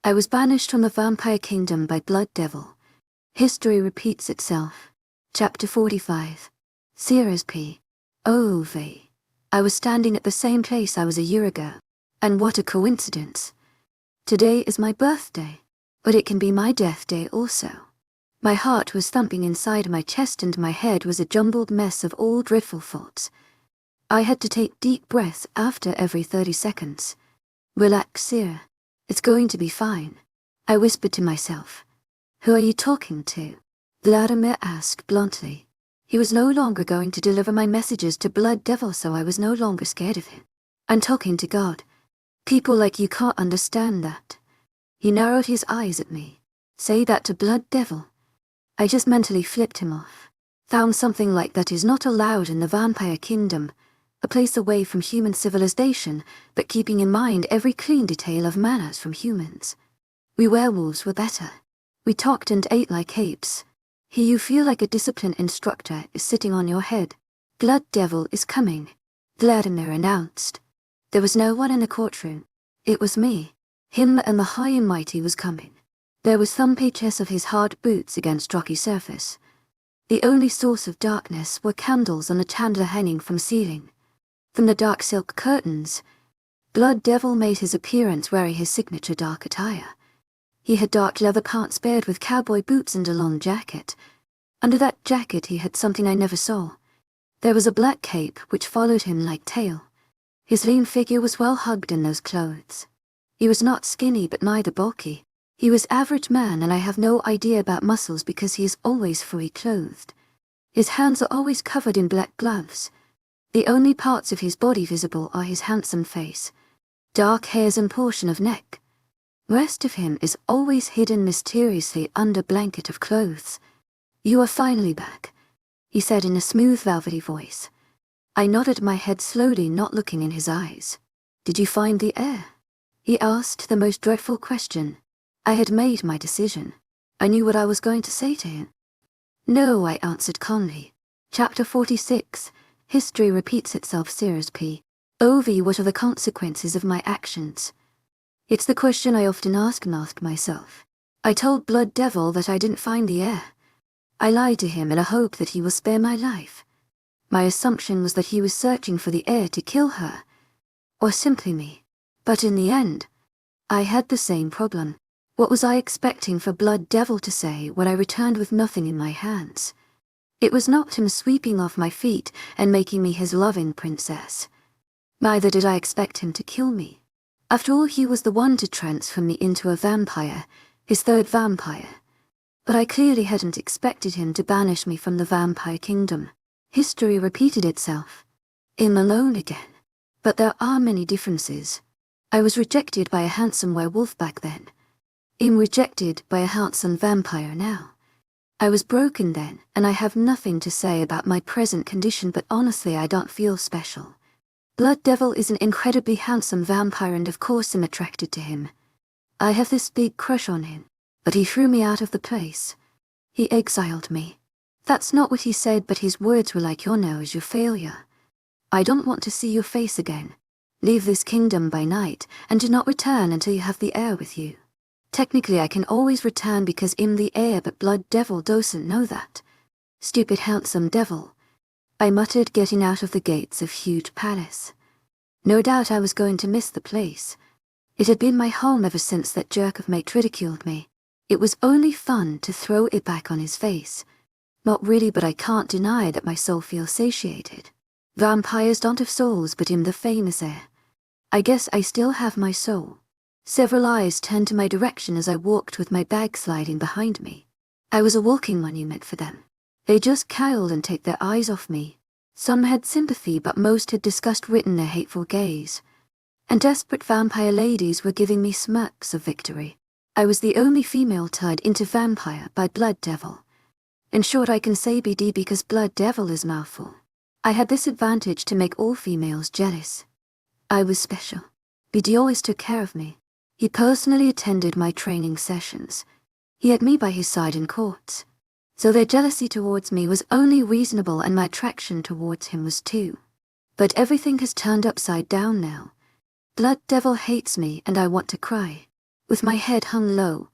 I was banished from the vampire kingdom by Blood Devil. History repeats itself. Chapter 45. Heir EP7. I was standing at the same place I was a year ago. And what a coincidence. Today is my birthday, but it can be my death day also. My heart was thumping inside my chest and my head was a jumbled mess of all dreadful thoughts. I had to take deep breaths after every 30 seconds. Relax, Sir. It's going to be fine. I whispered to myself. Who are you talking to? Vladimir asked bluntly. He was no longer going to deliver my messages to Blood Devil, so I was no longer scared of him. I'm talking to God. People like you can't understand that. He narrowed his eyes at me. Say that to Blood Devil. I just mentally flipped him off. Found something like that is not allowed in the vampire kingdom, a place away from human civilization, but keeping in mind every clean detail of manners from humans. We werewolves were better. We talked and ate like apes. Here you feel like a disciplined instructor is sitting on your head. Blood Devil is coming, Vladimir announced. There was no one in the courtroom. It was me. Him and the high and mighty was coming. There was thumpage of his hard boots against rocky surface. The only source of darkness were candles on a chandelier hanging from ceiling. From the dark silk curtains, Blood Devil made his appearance wearing his signature dark attire. He had dark leather pants paired with cowboy boots and a long jacket. Under that jacket he had something I never saw. There was a black cape which followed him like tail. His lean figure was well hugged in those clothes. He was not skinny but neither bulky. He was average man, and I have no idea about muscles because he is always fully clothed. His hands are always covered in black gloves. The only parts of his body visible are his handsome face, dark hairs and portion of neck. Rest of him is always hidden mysteriously under blanket of clothes. You are finally back, he said in a smooth velvety voice. I nodded my head slowly, not looking in his eyes. Did you find the heir? He asked the most dreadful question. I had made my decision. I knew what I was going to say to him. No, I answered calmly. Chapter 46. History repeats itself. Heir EP7. What are the consequences of my actions? It's the question I often ask myself. I told Blood Devil that I didn't find the heir. I lied to him in a hope that he will spare my life. My assumption was that he was searching for the heir to kill her, or simply me. But in the end, I had the same problem. What was I expecting for Blood Devil to say when I returned with nothing in my hands? It was not him sweeping off my feet and making me his loving princess. Neither did I expect him to kill me. After all, he was the one to transform me into a vampire, his third vampire. But I clearly hadn't expected him to banish me from the vampire kingdom. History repeated itself. I'm alone again. But there are many differences. I was rejected by a handsome werewolf back then. I'm rejected by a handsome vampire now. I was broken then, and I have nothing to say about my present condition, but honestly I don't feel special. Blood Devil is an incredibly handsome vampire and of course I'm attracted to him. I have this big crush on him, but he threw me out of the place. He exiled me. That's not what he said, but his words were like, your nose, your failure. I don't want to see your face again. Leave this kingdom by night and do not return until you have the heir with you. Technically I can always return because I'm the heir, but Blood Devil doesn't know that. Stupid handsome devil, I muttered, getting out of the gates of huge palace. No doubt I was going to miss the place. It had been my home ever since that jerk of mate ridiculed me. It was only fun to throw it back on his face. Not really, but I can't deny that my soul feels satiated. Vampires don't have souls, but I'm the famous heir. I guess I still have my soul. Several eyes turned to my direction as I walked with my bag sliding behind me. I was a walking monument for them. They just cowled and take their eyes off me. Some had sympathy, but most had disgust-written their hateful gaze. And desperate vampire ladies were giving me smirks of victory. I was the only female turned into vampire by Blood Devil. In short, I can say BD because Blood Devil is mouthful. I had this advantage to make all females jealous. I was special. BD always took care of me. He personally attended my training sessions. He had me by his side in courts. So their jealousy towards me was only reasonable, and my attraction towards him was too. But everything has turned upside down now. Blood Devil hates me and I want to cry. With my head hung low,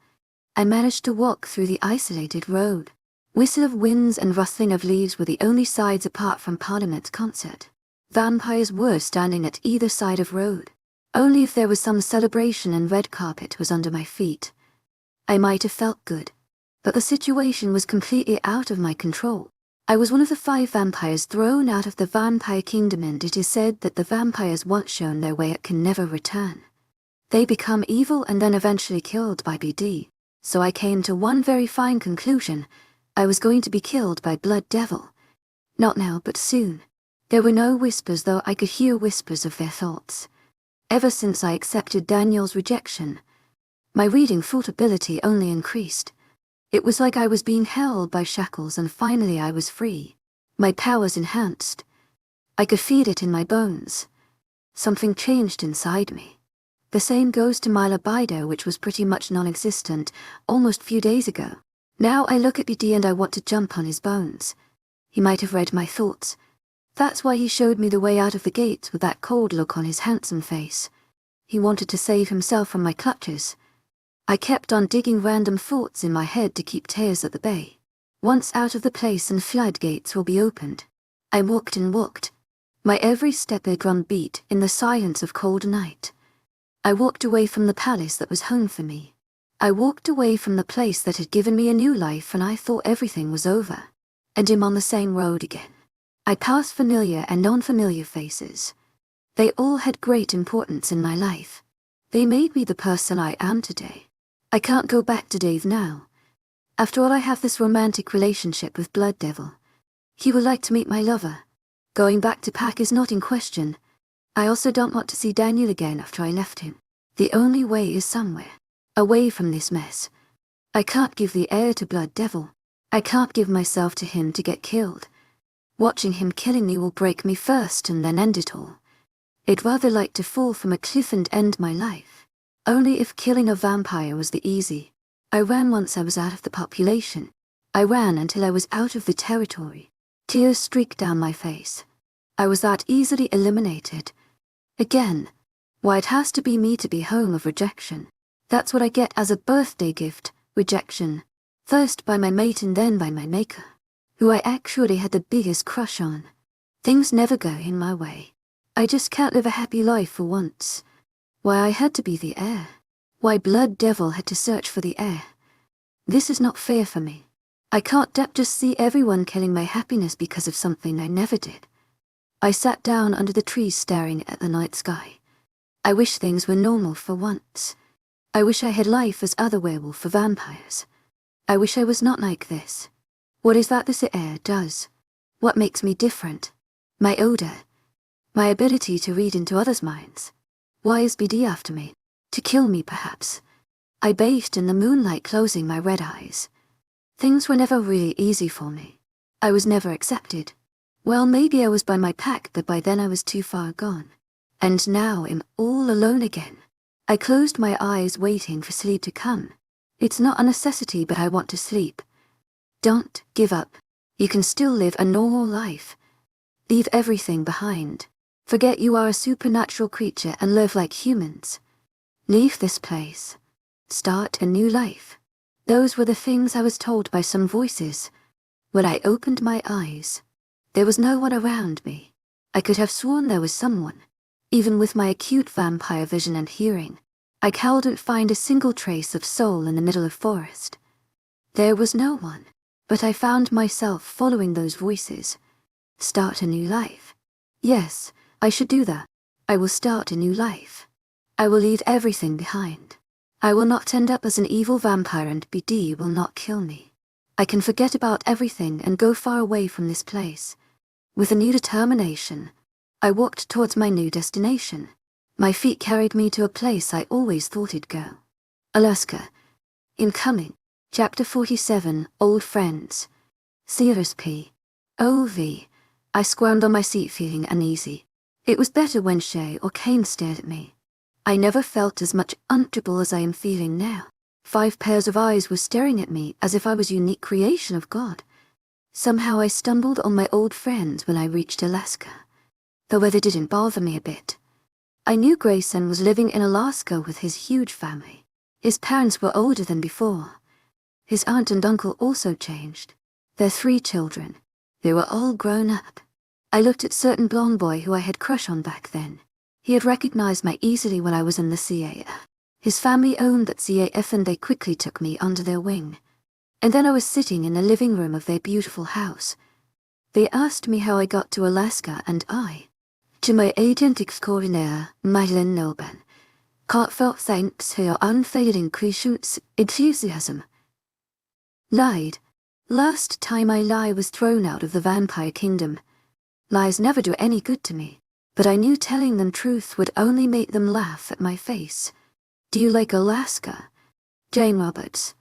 I managed to walk through the isolated road. Whistle of winds and rustling of leaves were the only sides apart from Parliament's concert. Vampires were standing at either side of road. Only if there was some celebration and red carpet was under my feet, I might have felt good. But the situation was completely out of my control. I was one of the 5 vampires thrown out of the vampire kingdom, and it is said that the vampires once shown their way can never return. They become evil and then eventually killed by BD. So I came to one very fine conclusion. I was going to be killed by Blood Devil. Not now, but soon. There were no whispers, though I could hear whispers of their thoughts. Ever since I accepted Daniel's rejection, my reading thought ability only increased. It was like I was being held by shackles, and finally I was free. My powers enhanced. I could feel it in my bones. Something changed inside me. The same goes to my libido, which was pretty much non-existent almost few days ago. Now I look at BD and I want to jump on his bones. He might have read my thoughts. That's why he showed me the way out of the gates with that cold look on his handsome face. He wanted to save himself from my clutches. I kept on digging random thoughts in my head to keep tears at the bay. Once out of the place and floodgates will be opened. I walked and walked. My every step a drum beat in the silence of cold night. I walked away from the palace that was home for me. I walked away from the place that had given me a new life, and I thought everything was over. And I'm on the same road again. I passed familiar and non-familiar faces. They all had great importance in my life. They made me the person I am today. I can't go back to Dave now. After all, I have this romantic relationship with Blood Devil. He would like to meet my lover. Going back to Pack is not in question. I also don't want to see Daniel again after I left him. The only way is somewhere. Away from this mess. I can't give the heir to Blood Devil. I can't give myself to him to get killed. Watching him killing me will break me first and then end it all. I'd rather like to fall from a cliff and end my life. Only if killing a vampire was the easy. I ran once I was out of the population. I ran until I was out of the territory. Tears streaked down my face. I was that easily eliminated. Again. Why, it has to be me to be home of rejection. That's what I get as a birthday gift, rejection. First by my mate and then by my maker, who I actually had the biggest crush on. Things never go in my way. I just can't live a happy life for once. Why, I had to be the heir. Why, Blood Devil had to search for the heir. This is not fair for me. I can't just see everyone killing my happiness because of something I never did. I sat down under the trees staring at the night sky. I wish things were normal for once. I wish I had life as other werewolf for vampires. I wish I was not like this. What is that this heir does? What makes me different? My odor. My ability to read into others' minds. Why is BD after me? To kill me, perhaps. I bathed in the moonlight, closing my red eyes. Things were never really easy for me. I was never accepted. Well, maybe I was by my pack, but by then I was too far gone. And now I'm all alone again. I closed my eyes, waiting for sleep to come. It's not a necessity, but I want to sleep. Don't give up. You can still live a normal life. Leave everything behind. Forget you are a supernatural creature and live like humans. Leave this place. Start a new life. Those were the things I was told by some voices. When I opened my eyes, there was no one around me. I could have sworn there was someone. Even with my acute vampire vision and hearing, I couldn't find a single trace of soul in the middle of forest. There was no one, but I found myself following those voices. Start a new life. Yes, I should do that. I will start a new life. I will leave everything behind. I will not end up as an evil vampire, and BD will not kill me. I can forget about everything and go far away from this place. With a new determination, I walked towards my new destination. My feet carried me to a place I always thought I'd go. Alaska. Incoming. Chapter 47, Old Friends. Heir EP. I squirmed on my seat, feeling uneasy. It was better when Shay or Kane stared at me. I never felt as much uncomfortable as I am feeling now. 5 pairs of eyes were staring at me as if I was a unique creation of God. Somehow I stumbled on my old friends when I reached Alaska. The weather didn't bother me a bit. I knew Grayson was living in Alaska with his huge family. His parents were older than before. His aunt and uncle also changed. Their 3 children. They were all grown up. I looked at certain blonde boy who I had crush on back then. He had recognized me easily when I was in the CAF. His family owned that CAF and they quickly took me under their wing. And then I was sitting in the living room of their beautiful house. They asked me how I got to Alaska and I, to my agent extraordinaire, Madeleine Noban, heartfelt thanks for your unfailing patience, enthusiasm. Lied. Last time I lied was thrown out of the vampire kingdom. Lies never do any good to me, but I knew telling them truth would only make them laugh at my face. Do you like Alaska? Jane Roberts.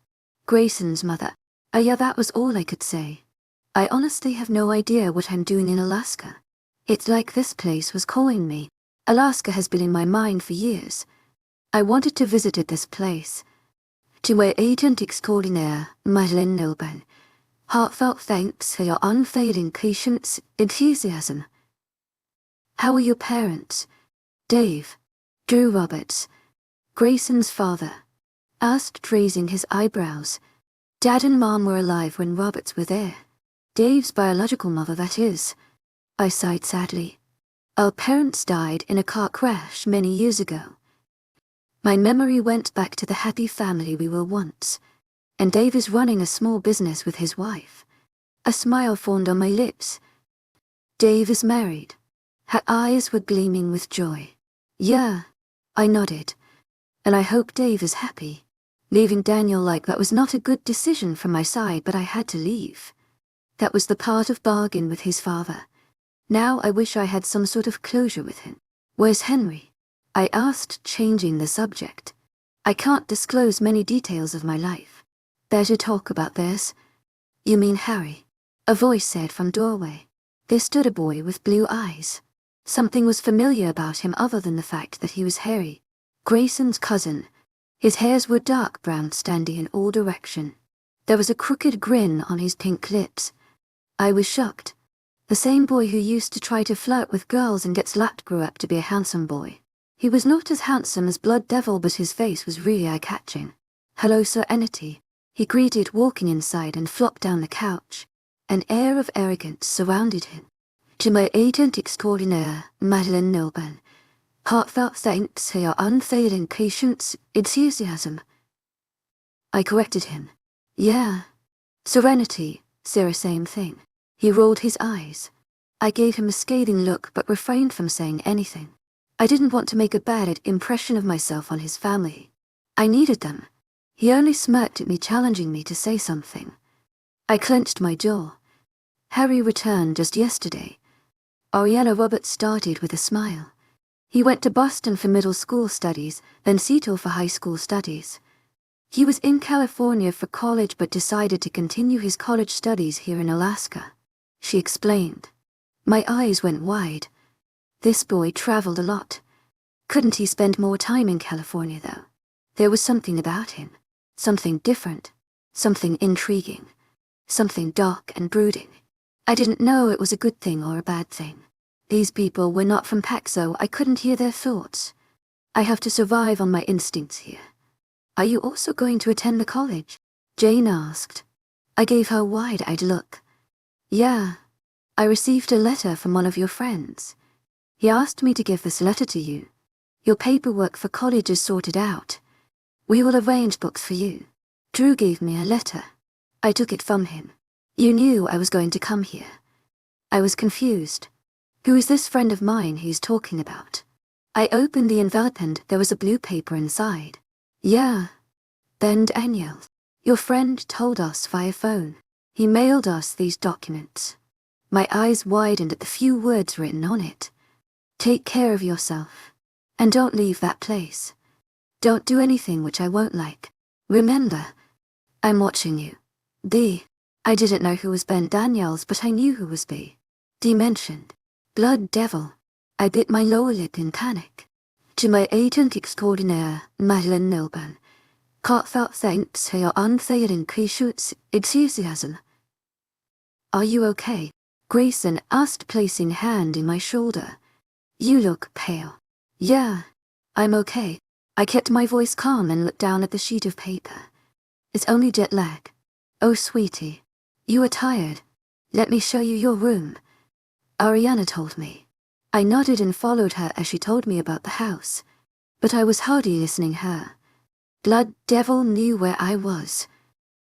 Grayson's mother. Yeah, that was all I could say. I honestly have no idea what I'm doing in Alaska. It's like this place was calling me. Alaska has been in my mind for years. I wanted to visit this place. To my agent extraordinaire, Madeleine Noban, heartfelt thanks for your unfailing patience, enthusiasm. How are your parents? Dave. Drew Roberts. Grayson's father. Asked, raising his eyebrows. Dad and Mom were alive when Roberts were there. Dave's biological mother, that is. I sighed sadly. Our parents died in a car crash many years ago. My memory went back to the happy family we were once, and Dave is running a small business with his wife. A smile formed on my lips. Dave is married. Her eyes were gleaming with joy. Yeah, I nodded. And I hope Dave is happy. Leaving Daniel like that was not a good decision from my side, but I had to leave. That was the part of bargain with his father. Now I wish I had some sort of closure with him. Where's Henry? I asked, changing the subject. I can't disclose many details of my life. Better talk about this. You mean Harry? A voice said from doorway. There stood a boy with blue eyes. Something was familiar about him other than the fact that he was Harry, Grayson's cousin. His hairs were dark brown, standing in all directions. There was a crooked grin on his pink lips. I was shocked. The same boy who used to try to flirt with girls and get slapped grew up to be a handsome boy. He was not as handsome as Blood Devil, but his face was really eye-catching. Hello, Sir Entity. He greeted, walking inside and flopped down the couch. An air of arrogance surrounded him. To my agent extraordinaire, Madeleine Noban, heartfelt thanks for your unfailing patience, enthusiasm. I corrected him. Yeah. Serenity, Sarah, same thing. He rolled his eyes. I gave him a scathing look but refrained from saying anything. I didn't want to make a bad impression of myself on his family. I needed them. He only smirked at me, challenging me to say something. I clenched my jaw. Harry returned just yesterday. Ariella Roberts started with a smile. He went to Boston for middle school studies, then Seattle for high school studies. He was in California for college but decided to continue his college studies here in Alaska. She explained. My eyes went wide. This boy traveled a lot. Couldn't he spend more time in California, though? There was something about him. Something different. Something intriguing. Something dark and brooding. I didn't know it was a good thing or a bad thing. These people were not from Paxo. I couldn't hear their thoughts. I have to survive on my instincts here. Are you also going to attend the college? Jane asked. I gave her a wide-eyed look. Yeah. I received a letter from one of your friends. He asked me to give this letter to you. Your paperwork for college is sorted out. We will arrange books for you. Drew gave me a letter. I took it from him. You knew I was going to come here. I was confused. Who is this friend of mine he's talking about? I opened the envelope and there was a blue paper inside. Yeah. Ben Daniel. Your friend told us via phone. He mailed us these documents. My eyes widened at the few words written on it. Take care of yourself. And don't leave that place. Don't do anything which I won't like. Remember, I'm watching you. D. I didn't know who was Ben Daniels, but I knew who was B. D mentioned. Blood Devil. I bit my lower lip in panic. To my agent extraordinaire, Madeleine Noban, heartfelt thanks for your unfailing patience, enthusiasm. Are you okay? Grayson asked, placing hand in my shoulder. You look pale. Yeah, I'm okay. I kept my voice calm and looked down at the sheet of paper. It's only jet lag. Oh, sweetie. You are tired. Let me show you your room. Ariana told me. I nodded and followed her as she told me about the house. But I was hardly listening her. Blood devil knew where I was.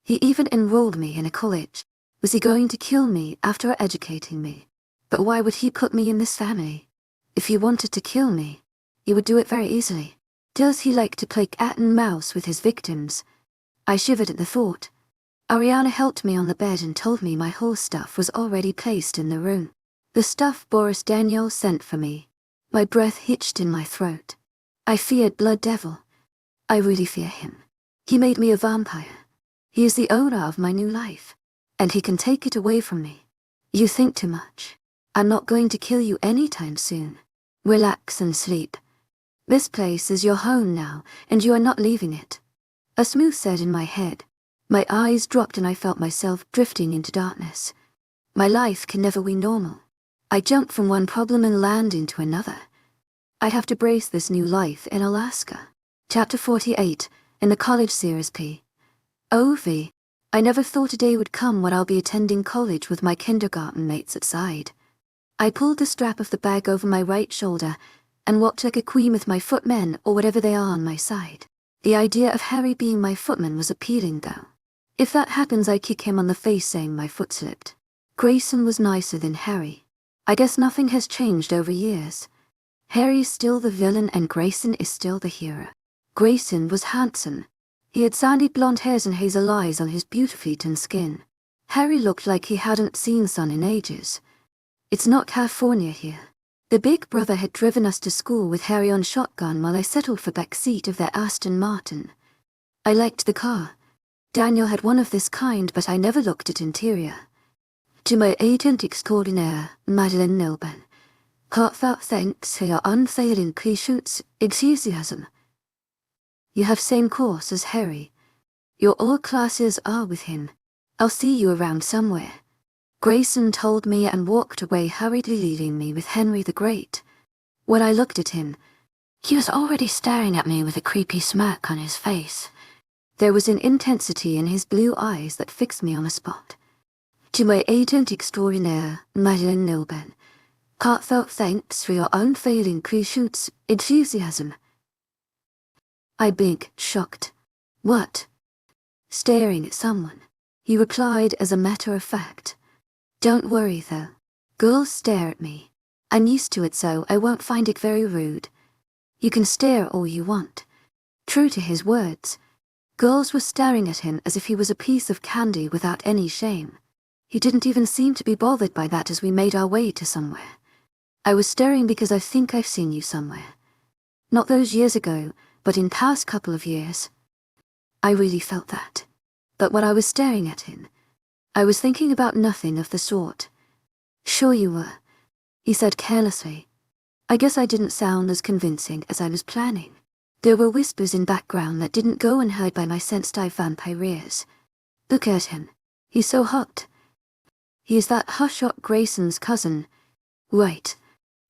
He even enrolled me in a college. Was he going to kill me after educating me? But why would he put me in this family? If he wanted to kill me, he would do it very easily. Does he like to play cat and mouse with his victims? I shivered at the thought. Ariana helped me on the bed and told me my whole stuff was already placed in the room. The stuff Boris Daniel sent for me. My breath hitched in my throat. I feared Blood Devil. I really fear him. He made me a vampire. He is the owner of my new life. And he can take it away from me. You think too much. I'm not going to kill you anytime soon. Relax and sleep. This place is your home now, and you are not leaving it. A smooth said in my head. My eyes dropped and I felt myself drifting into darkness. My life can never be normal. I jump from one problem and land into another. I have to brace this new life in Alaska. Chapter 48, in the college series P. OV. I never thought a day would come when I'll be attending college with my kindergarten mates outside. I pulled the strap of the bag over my right shoulder and walked like a queen with my footmen or whatever they are on my side. The idea of Harry being my footman was appealing though. If that happens, I kick him on the face saying my foot slipped. Grayson was nicer than Harry. I guess nothing has changed over years. Harry is still the villain and Grayson is still the hero. Grayson was handsome. He had sandy blonde hairs and hazel eyes on his beautifully tanned skin. Harry looked like he hadn't seen sun in ages. It's not California here. The big brother had driven us to school with Harry on shotgun while I settled for back seat of their Aston Martin. I liked the car. Daniel had one of this kind, but I never looked at interior. To my agent extraordinaire, Madeline Milburn, heartfelt thanks for your unfailing patience, enthusiasm. You have same course as Harry. Your all classes are with him. I'll see you around somewhere. Grayson told me and walked away, hurriedly leaving me with Henry the Great. When I looked at him, he was already staring at me with a creepy smirk on his face. There was an intensity in his blue eyes that fixed me on the spot. To my agent extraordinaire, Madeline Milburn, heartfelt thanks for your unfailing patience, enthusiasm. I blinked, shocked. What? Staring at someone. He replied as a matter of fact. Don't worry though. Girls stare at me. I'm used to it, so I won't find it very rude. You can stare all you want. True to his words, girls were staring at him as if he was a piece of candy without any shame. He didn't even seem to be bothered by that as we made our way to somewhere. I was staring because I think I've seen you somewhere. Not those years ago, but in past couple of years. I really felt that. But when I was staring at him, I was thinking about nothing of the sort. Sure you were, he said carelessly. I guess I didn't sound as convincing as I was planning. There were whispers in background that didn't go unheard by my sensitive vampire ears. Look at him. He's so hot. He is that hush-up Grayson's cousin. Right.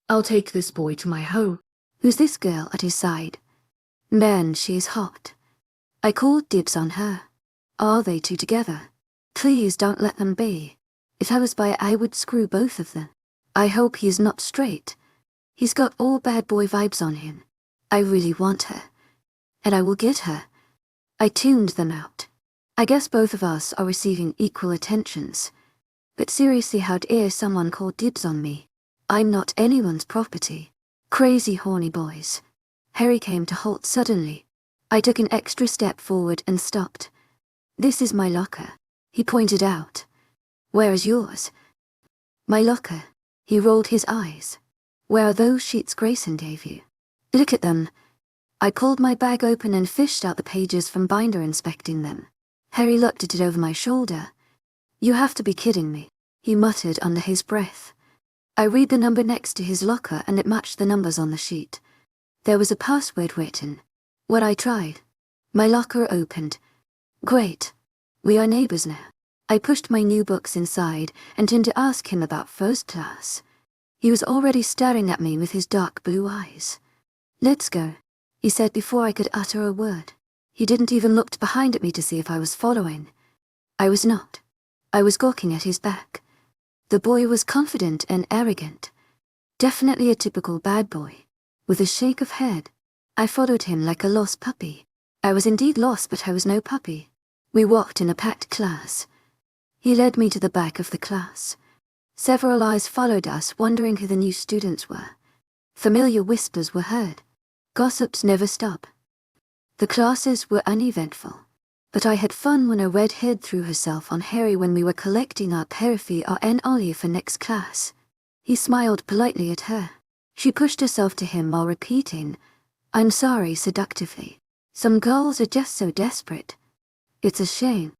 I'll take this boy to my home. Who's this girl at his side? Man, she is hot. I called dibs on her. Are they two together? Please don't let them be. If I was by, I would screw both of them. I hope he's not straight. He's got all bad boy vibes on him. I really want her. And I will get her. I tuned them out. I guess both of us are receiving equal attentions. But seriously, how dare someone call dibs on me? I'm not anyone's property. Crazy horny boys. Harry came to halt suddenly. I took an extra step forward and stopped. This is my locker, he pointed out. Where is yours? My locker. He rolled his eyes. Where are those sheets Grayson gave you? Look at them. I pulled my bag open and fished out the pages from binder, inspecting them. Harry looked at it over my shoulder. You have to be kidding me, he muttered under his breath. I read the number next to his locker and it matched the numbers on the sheet. There was a password written. When I tried, my locker opened. Great. We are neighbors now. I pushed my new books inside and turned to ask him about first class. He was already staring at me with his dark blue eyes. Let's go. he said before I could utter a word. He didn't even look behind at me to see if I was following. I was not. I was gawking at his back. The boy was confident and arrogant. Definitely a typical bad boy. With a shake of head, I followed him like a lost puppy. I was indeed lost, but I was no puppy. We walked in a packed class. He led me to the back of the class. Several eyes followed us, wondering who the new students were. Familiar whispers were heard. Gossips never stop. The classes were uneventful, but I had fun when a redhead threw herself on Harry when we were collecting our periphery and ollie for next class. He smiled politely at her. She pushed herself to him while repeating, "I'm sorry," seductively. Some girls are just so desperate. It's a shame.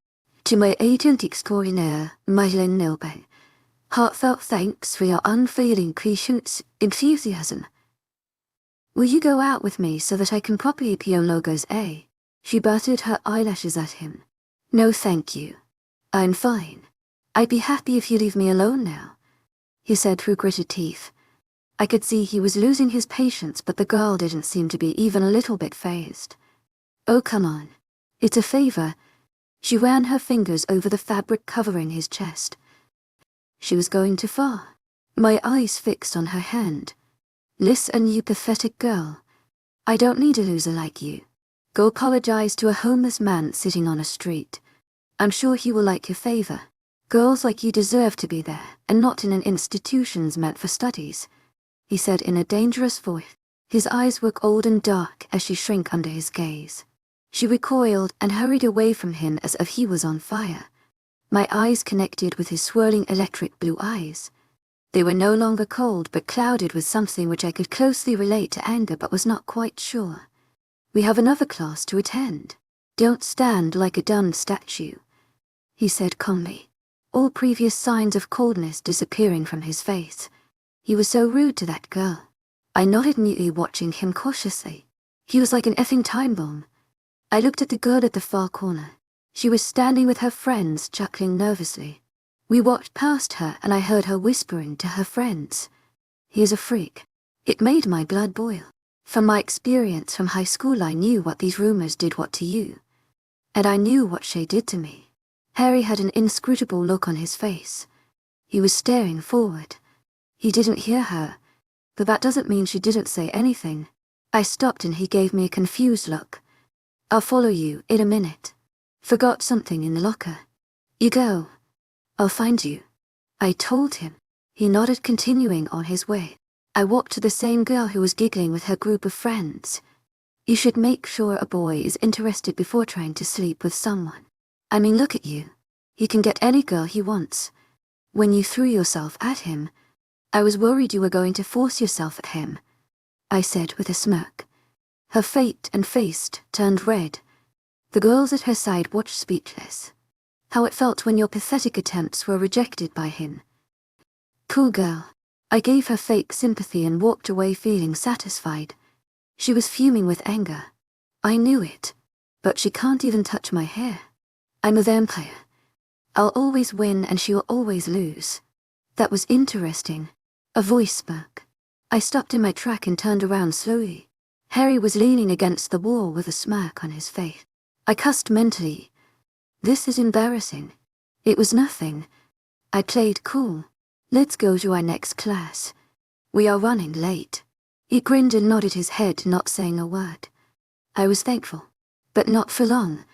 To my agent extraordinaire, Mythical Nilbe, heartfelt thanks for your unfailing patience, enthusiasm. Will you go out with me so that I can properly pion logos A? She batted her eyelashes at him. No thank you. I'm fine. I'd be happy if you leave me alone now, he said through gritted teeth. I could see he was losing his patience, but the girl didn't seem to be even a little bit fazed. Oh, come on. It's a favor. She ran her fingers over the fabric covering his chest. She was going too far. My eyes fixed on her hand. Listen, you pathetic girl. I don't need a loser like you. Go apologize to a homeless man sitting on a street. I'm sure he will like your favor. Girls like you deserve to be there, and not in an institutions meant for studies, he said in a dangerous voice. His eyes were cold and dark as she shrank under his gaze. She recoiled and hurried away from him as if he was on fire. My eyes connected with his swirling electric blue eyes. They were no longer cold but clouded with something which I could closely relate to anger but was not quite sure. We have another class to attend. Don't stand like a dumb statue, he said calmly, all previous signs of coldness disappearing from his face. He was so rude to that girl. I nodded mutely, watching him cautiously. He was like an effing time bomb. I looked at the girl at the far corner. She was standing with her friends, chuckling nervously. We walked past her and I heard her whispering to her friends. He is a freak. It made my blood boil. From my experience from high school, I knew what these rumors did what to you. And I knew what Shay did to me. Harry had an inscrutable look on his face. He was staring forward. He didn't hear her, but that doesn't mean she didn't say anything. I stopped and he gave me a confused look. I'll follow you in a minute. Forgot something in the locker. You go. I'll find you. I told him. He nodded, continuing on his way. I walked to the same girl who was giggling with her group of friends. You should make sure a boy is interested before trying to sleep with someone. I mean, look at you. He can get any girl he wants. When you threw yourself at him, I was worried you were going to force yourself at him, I said with a smirk. Her face turned red. The girls at her side watched speechless. How it felt when your pathetic attempts were rejected by him. Cool girl. I gave her fake sympathy and walked away feeling satisfied. She was fuming with anger. I knew it. But she can't even touch my hair. I'm a vampire. I'll always win and she'll always lose. That was interesting. A voice spoke. I stopped in my track and turned around slowly. Harry was leaning against the wall with a smirk on his face. I cussed mentally. This is embarrassing. It was nothing. I played cool. Let's go to our next class. We are running late. He grinned and nodded his head, not saying a word. I was thankful, but not for long.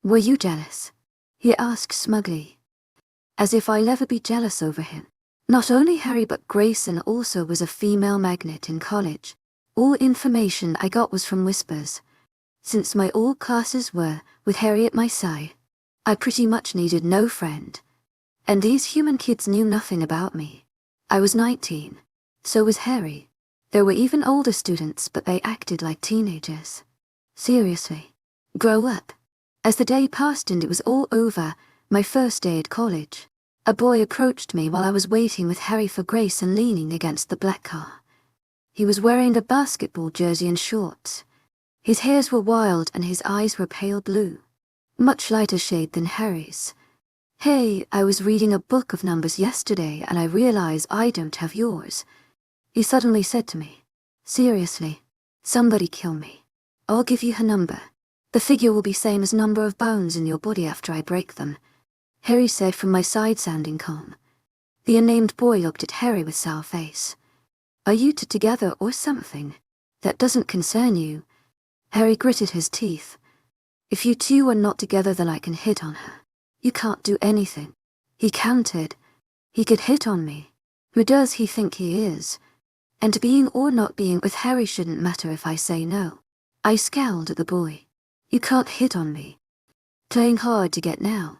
Were you jealous? He asked smugly. As if I'll ever be jealous over him. Not only Harry but Grayson also was a female magnet in college. All information I got was from whispers. Since my all classes were with Harry at my side, I pretty much needed no friend. And these human kids knew nothing about me. I was 19. So was Harry. There were even older students, but they acted like teenagers. Seriously. Grow up. As the day passed and it was all over, my first day at college, a boy approached me while I was waiting with Harry for Grace and leaning against the black car. He was wearing a basketball jersey and shorts. His hairs were wild and his eyes were pale blue. Much lighter shade than Harry's. Hey, I was reading a book of numbers yesterday and I realize I don't have yours. He suddenly said to me. Seriously, somebody kill me. I'll give you her number. The figure will be same as number of bones in your body after I break them, Harry said from my side, sounding calm. The unnamed boy looked at Harry with sour face. Are you two together or something? That doesn't concern you. Harry gritted his teeth. If you two are not together, then I can hit on her. You can't do anything. He countered. He could hit on me. Who does he think he is? And being or not being with Harry shouldn't matter if I say no. I scowled at the boy. You can't hit on me. Playing hard to get now.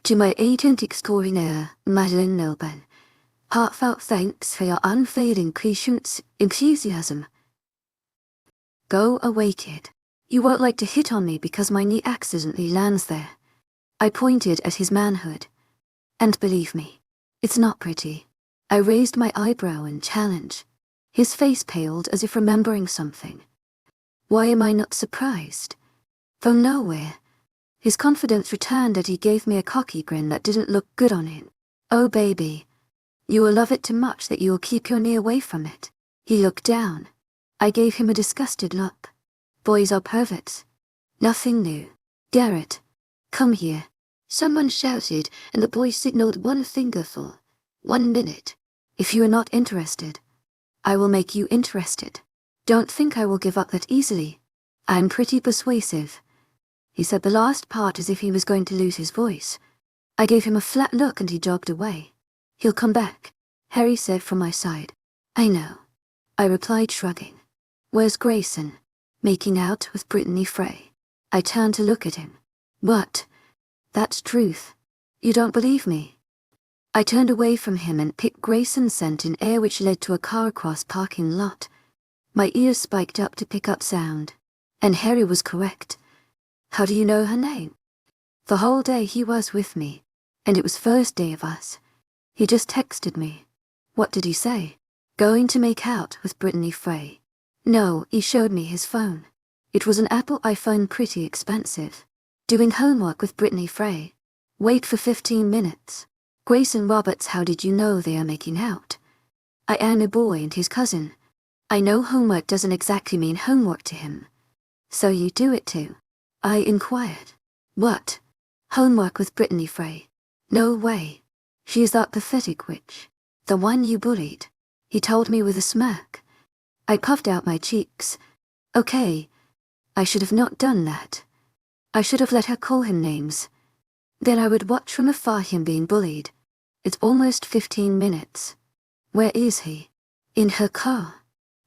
To my agent extraordinaire, Madeline Milburn. Heartfelt thanks for your unfailing patience, enthusiasm. Go away, kid. You won't like to hit on me because my knee accidentally lands there. I pointed at his manhood. And believe me, it's not pretty. I raised my eyebrow in challenge. His face paled as if remembering something. Why am I not surprised? From nowhere. His confidence returned and he gave me a cocky grin that didn't look good on him. Oh baby. You will love it too much that you will keep your knee away from it. He looked down. I gave him a disgusted look. Boys are perverts. Nothing new. Garrett, come here. Someone shouted and the boy signaled one finger for 1 minute. If you are not interested, I will make you interested. Don't think I will give up that easily. I'm pretty persuasive. He said the last part as if he was going to lose his voice. I gave him a flat look and he jogged away. He'll come back, Harry said from my side. I know. I replied, shrugging. Where's Grayson? Making out with Brittany Frey. I turned to look at him. What? That's truth. You don't believe me? I turned away from him and picked Grayson's scent in air which led to a car across parking lot. My ears spiked up to pick up sound. And Harry was correct. How do you know her name? The whole day he was with me, and it was first day of us. He just texted me. What did he say? Going to make out with Brittany Frey. No, he showed me his phone. It was an Apple iPhone, pretty expensive. Doing homework with Brittany Frey. Wait for 15 minutes. Grayson Roberts, how did you know they are making out? I am a boy and his cousin. I know homework doesn't exactly mean homework to him. So you do it too? I inquired. What? Homework with Brittany Frey? No way. She is that pathetic witch. The one you bullied. He told me with a smirk. I puffed out my cheeks. Okay. I should have not done that. I should have let her call him names. Then I would watch from afar him being bullied. It's almost 15 minutes. Where is he? In her car.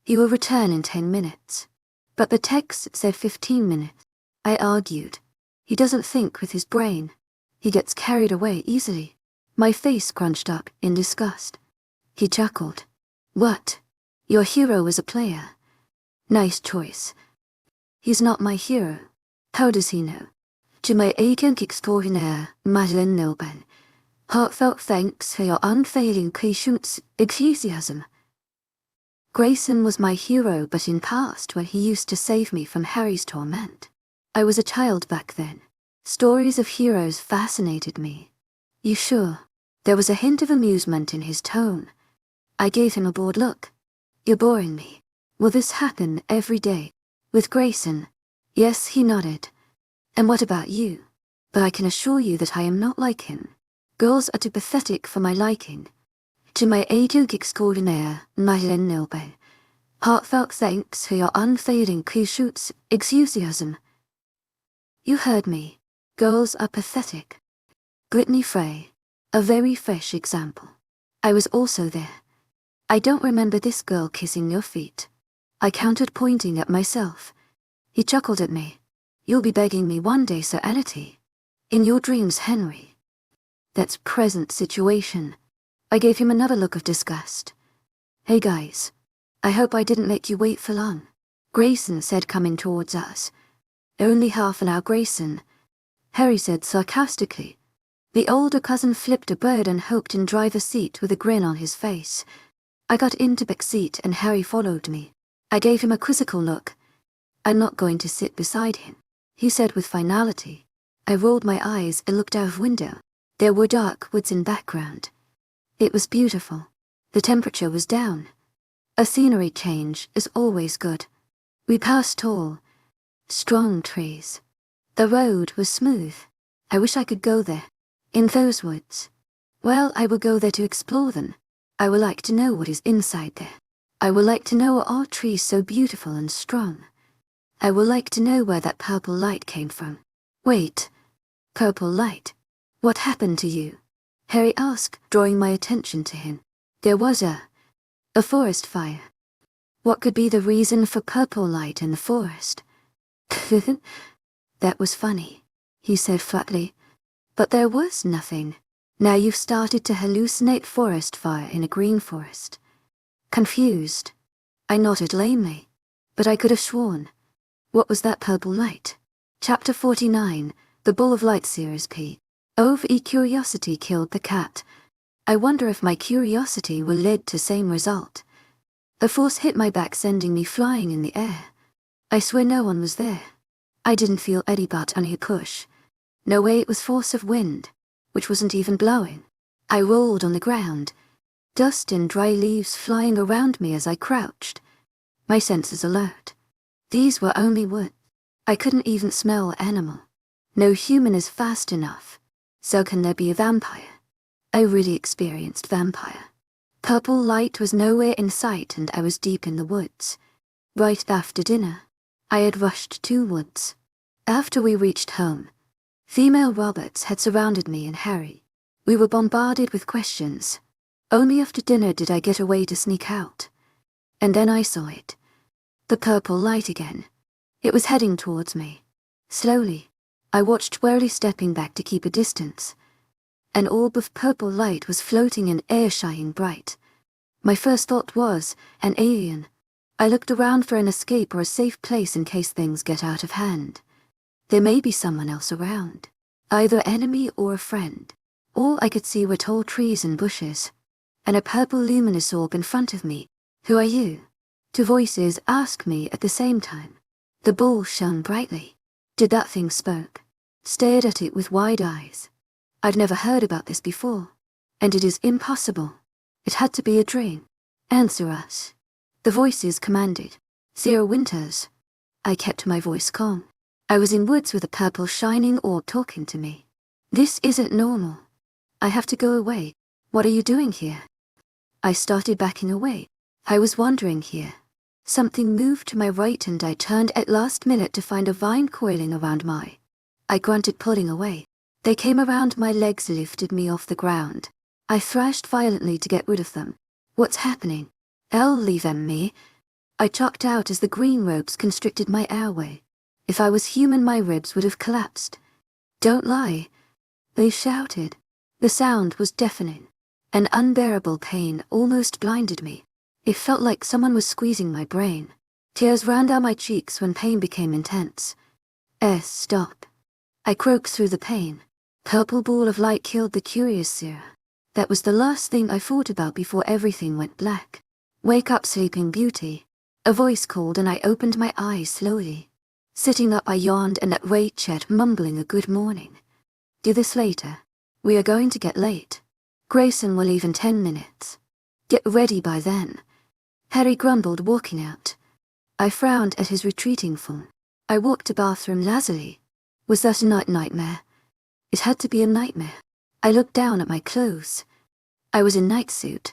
He will return in 10 minutes. But the text said 15 minutes. I argued. He doesn't think with his brain. He gets carried away easily. My face scrunched up in disgust. He chuckled. What? Your hero is a player. Nice choice. He's not my hero. How does he know? To my agent extraordinaire, Madeline Milburn. Heartfelt thanks for your unfailing patience, enthusiasm. Grayson was my hero, but in past when he used to save me from Harry's torment. I was a child back then. Stories of heroes fascinated me. You sure? There was a hint of amusement in his tone. I gave him a bored look. You're boring me. Will this happen every day? With Grayson? Yes, he nodded. And what about you? But I can assure you that I am not like him. Girls are too pathetic for my liking. To my agent extraordinaire, Madeline Milburn. Heartfelt thanks for your unfailing patience, enthusiasm. You heard me. Girls are pathetic. Brittany Frey. A very fresh example. I was also there. I don't remember this girl kissing your feet. I countered, pointing at myself. He chuckled at me. You'll be begging me one day, Sir Ality. In your dreams, Henry. That's present situation. I gave him another look of disgust. Hey guys. I hope I didn't make you wait for long. Grayson said, coming towards us. Only half an hour, Grayson. Harry said sarcastically. The older cousin flipped a bird and hopped in driver's seat with a grin on his face. I got into back seat and Harry followed me. I gave him a quizzical look. I'm not going to sit beside him, he said with finality. I rolled my eyes and looked out of window. There were dark woods in background. It was beautiful. The temperature was down. A scenery change is always good. We passed tall, strong trees. The road was smooth. I wish I could go there. In those woods. Well, I will go there to explore them. I would like to know what is inside there. I would like to know are trees so beautiful and strong. I would like to know where that purple light came from. Wait. Purple light? What happened to you? Harry asked, drawing my attention to him. There was a forest fire. What could be the reason for purple light in the forest? That was funny, he said flatly. But there was nothing. Now you've started to hallucinate forest fire in a green forest. Confused. I nodded lamely. But I could have sworn. What was that purple light? Chapter 49, The Ball of Light Series P. Over curiosity killed the cat. I wonder if my curiosity will lead to same result. The force hit my back, sending me flying in the air. I swear no one was there. I didn't feel any but any push. No way it was force of wind, which wasn't even blowing. I rolled on the ground. Dust and dry leaves flying around me as I crouched. My senses alert. These were only wood. I couldn't even smell animal. No human is fast enough. So can there be a vampire? I really experienced vampire. Purple light was nowhere in sight and I was deep in the woods. Right after dinner, I had rushed to woods. After we reached home, female robots had surrounded me and Harry. We were bombarded with questions. Only after dinner did I get away to sneak out. And then I saw it. The purple light again. It was heading towards me. Slowly, I watched warily, stepping back to keep a distance. An orb of purple light was floating in air, shining bright. My first thought was, an alien. I looked around for an escape or a safe place in case things get out of hand. There may be someone else around. Either enemy or a friend. All I could see were tall trees and bushes. And a purple luminous orb in front of me. Who are you? Two voices asked me at the same time. The ball shone brightly. Did that thing spoke? Stared at it with wide eyes. I'd never heard about this before. And it is impossible. It had to be a dream. Answer us. The voices commanded. 0 Winters. I kept my voice calm. I was in woods with a purple shining orb talking to me. This isn't normal. I have to go away. What are you doing here? I started backing away. I was wandering here. Something moved to my right and I turned at last minute to find a vine coiling around my. I grunted, pulling away. They came around my legs, lifted me off the ground. I thrashed violently to get rid of them. What's happening? Leave them me. I chucked out as the green ropes constricted my airway. If I was human, my ribs would have collapsed. Don't lie. They shouted. The sound was deafening. An unbearable pain almost blinded me. It felt like someone was squeezing my brain. Tears ran down my cheeks when pain became intense. Stop. I croaked through the pain. Purple ball of light killed the curious seer. That was the last thing I thought about before everything went black. Wake up, sleeping beauty. A voice called and I opened my eyes slowly. Sitting up, I yawned and at Chet, mumbling a good morning. Do this later. We are going to get late. Grayson will leave in 10 minutes. Get ready by then. Harry grumbled, walking out. I frowned at his retreating form. I walked to bathroom lazily. Was that a nightmare? It had to be a nightmare. I looked down at my clothes. I was in night suit.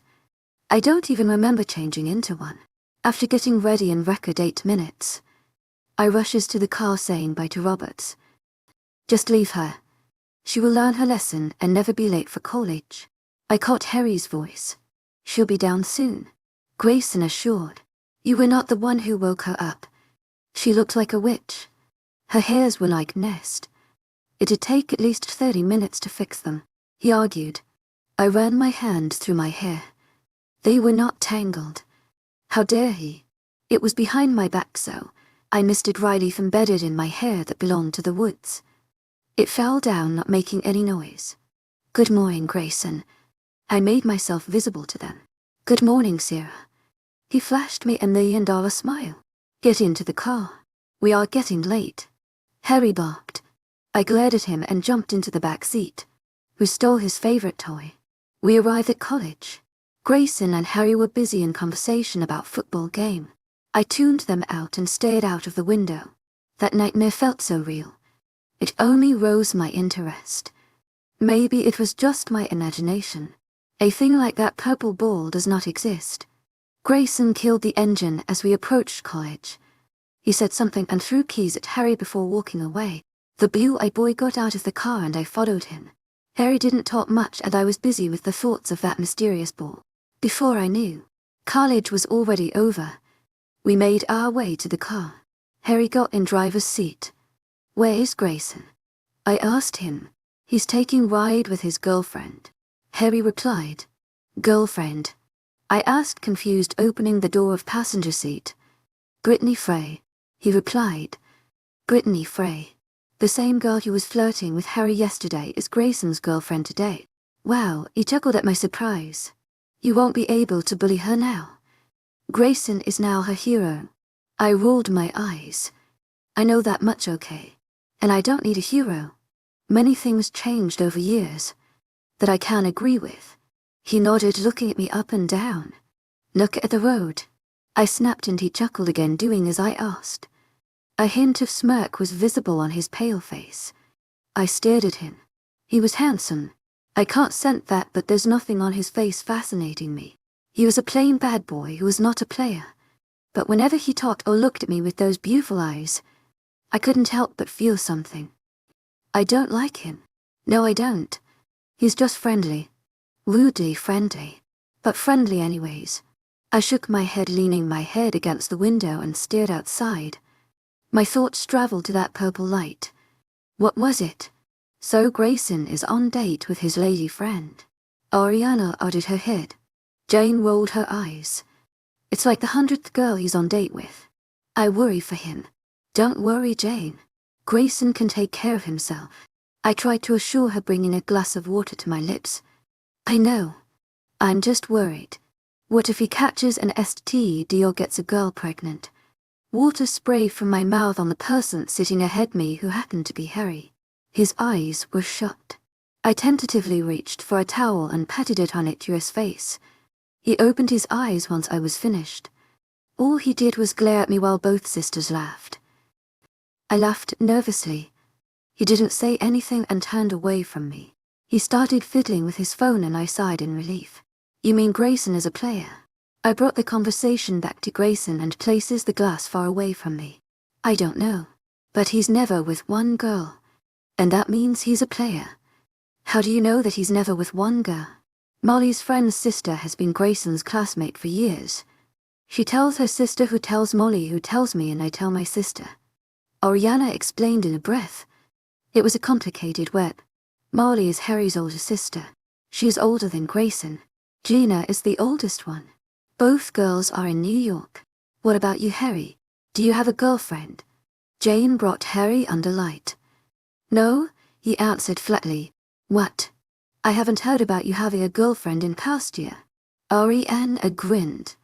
I don't even remember changing into one. After getting ready in record 8 minutes, I rushes to the car, saying bye to Roberts. Just leave her. She will learn her lesson and never be late for college. I caught Harry's voice. She'll be down soon. Grayson assured. You were not the one who woke her up. She looked like a witch. Her hairs were like nest. It'd take at least 30 minutes to fix them, he argued. I ran my hand through my hair. They were not tangled. How dare he? It was behind my back, so I missed a dry leaf embedded in my hair that belonged to the woods. It fell down, not making any noise. Good morning, Grayson. I made myself visible to them. Good morning, Sarah. He flashed me a $1 million smile. Get into the car. We are getting late. Harry barked. I glared at him and jumped into the back seat. Who stole his favorite toy? We arrived at college. Grayson and Harry were busy in conversation about football game. I tuned them out and stared out of the window. That nightmare felt so real. It only rose my interest. Maybe it was just my imagination. A thing like that purple ball does not exist. Grayson killed the engine as we approached college. He said something and threw keys at Harry before walking away. The blue-eyed boy got out of the car and I followed him. Harry didn't talk much and I was busy with the thoughts of that mysterious ball. Before I knew, college was already over. We made our way to the car. Harry got in driver's seat. "Where is Grayson?" I asked him. "He's taking ride with his girlfriend," Harry replied. "Girlfriend?" I asked, confused, opening the door of passenger seat. "Brittany Frey," he replied. Brittany Frey. The same girl who was flirting with Harry yesterday is Grayson's girlfriend today. Wow, he chuckled at my surprise. "You won't be able to bully her now. Grayson is now her hero." I rolled my eyes. "I know that much, okay? And I don't need a hero. Many things changed over years that I can agree with." He nodded, looking at me up and down. "Look at the road." I snapped and he chuckled again, doing as I asked. A hint of smirk was visible on his pale face. I stared at him. He was handsome. I can't scent that, but there's nothing on his face fascinating me. He was a plain bad boy who was not a player. But whenever he talked or looked at me with those beautiful eyes, I couldn't help but feel something. I don't like him. No, I don't. He's just friendly. Rudely friendly. But friendly anyways. I shook my head, leaning my head against the window and stared outside. My thoughts traveled to that purple light. What was it? So Grayson is on date with his lady friend. Ariana nodded her head. Jane rolled her eyes. It's like the 100th girl he's on date with. I worry for him. Don't worry, Jane. Grayson can take care of himself. I tried to assure her, bringing a glass of water to my lips. I know. I'm just worried. What if he catches an STD or gets a girl pregnant? Water sprayed from my mouth on the person sitting ahead me, who happened to be Harry. His eyes were shut. I tentatively reached for a towel and patted it on his face. He opened his eyes once I was finished. All he did was glare at me while both sisters laughed. I laughed nervously. He didn't say anything and turned away from me. He started fiddling with his phone and I sighed in relief. "You mean Grayson is a player?" I brought the conversation back to Grayson and places the glass far away from me. "I don't know. But he's never with one girl. And that means he's a player." "How do you know that he's never with one girl?" "Molly's friend's sister has been Grayson's classmate for years. She tells her sister, who tells Molly, who tells me, and I tell my sister." Oriana explained in a breath. It was a complicated web. Molly is Harry's older sister. She is older than Grayson. Gina is the oldest one. Both girls are in New York. "What about you, Harry? Do you have a girlfriend?" Jane brought Harry under light. "No," he answered flatly. "What? I haven't heard about you having a girlfriend in past year." Ariana grinned.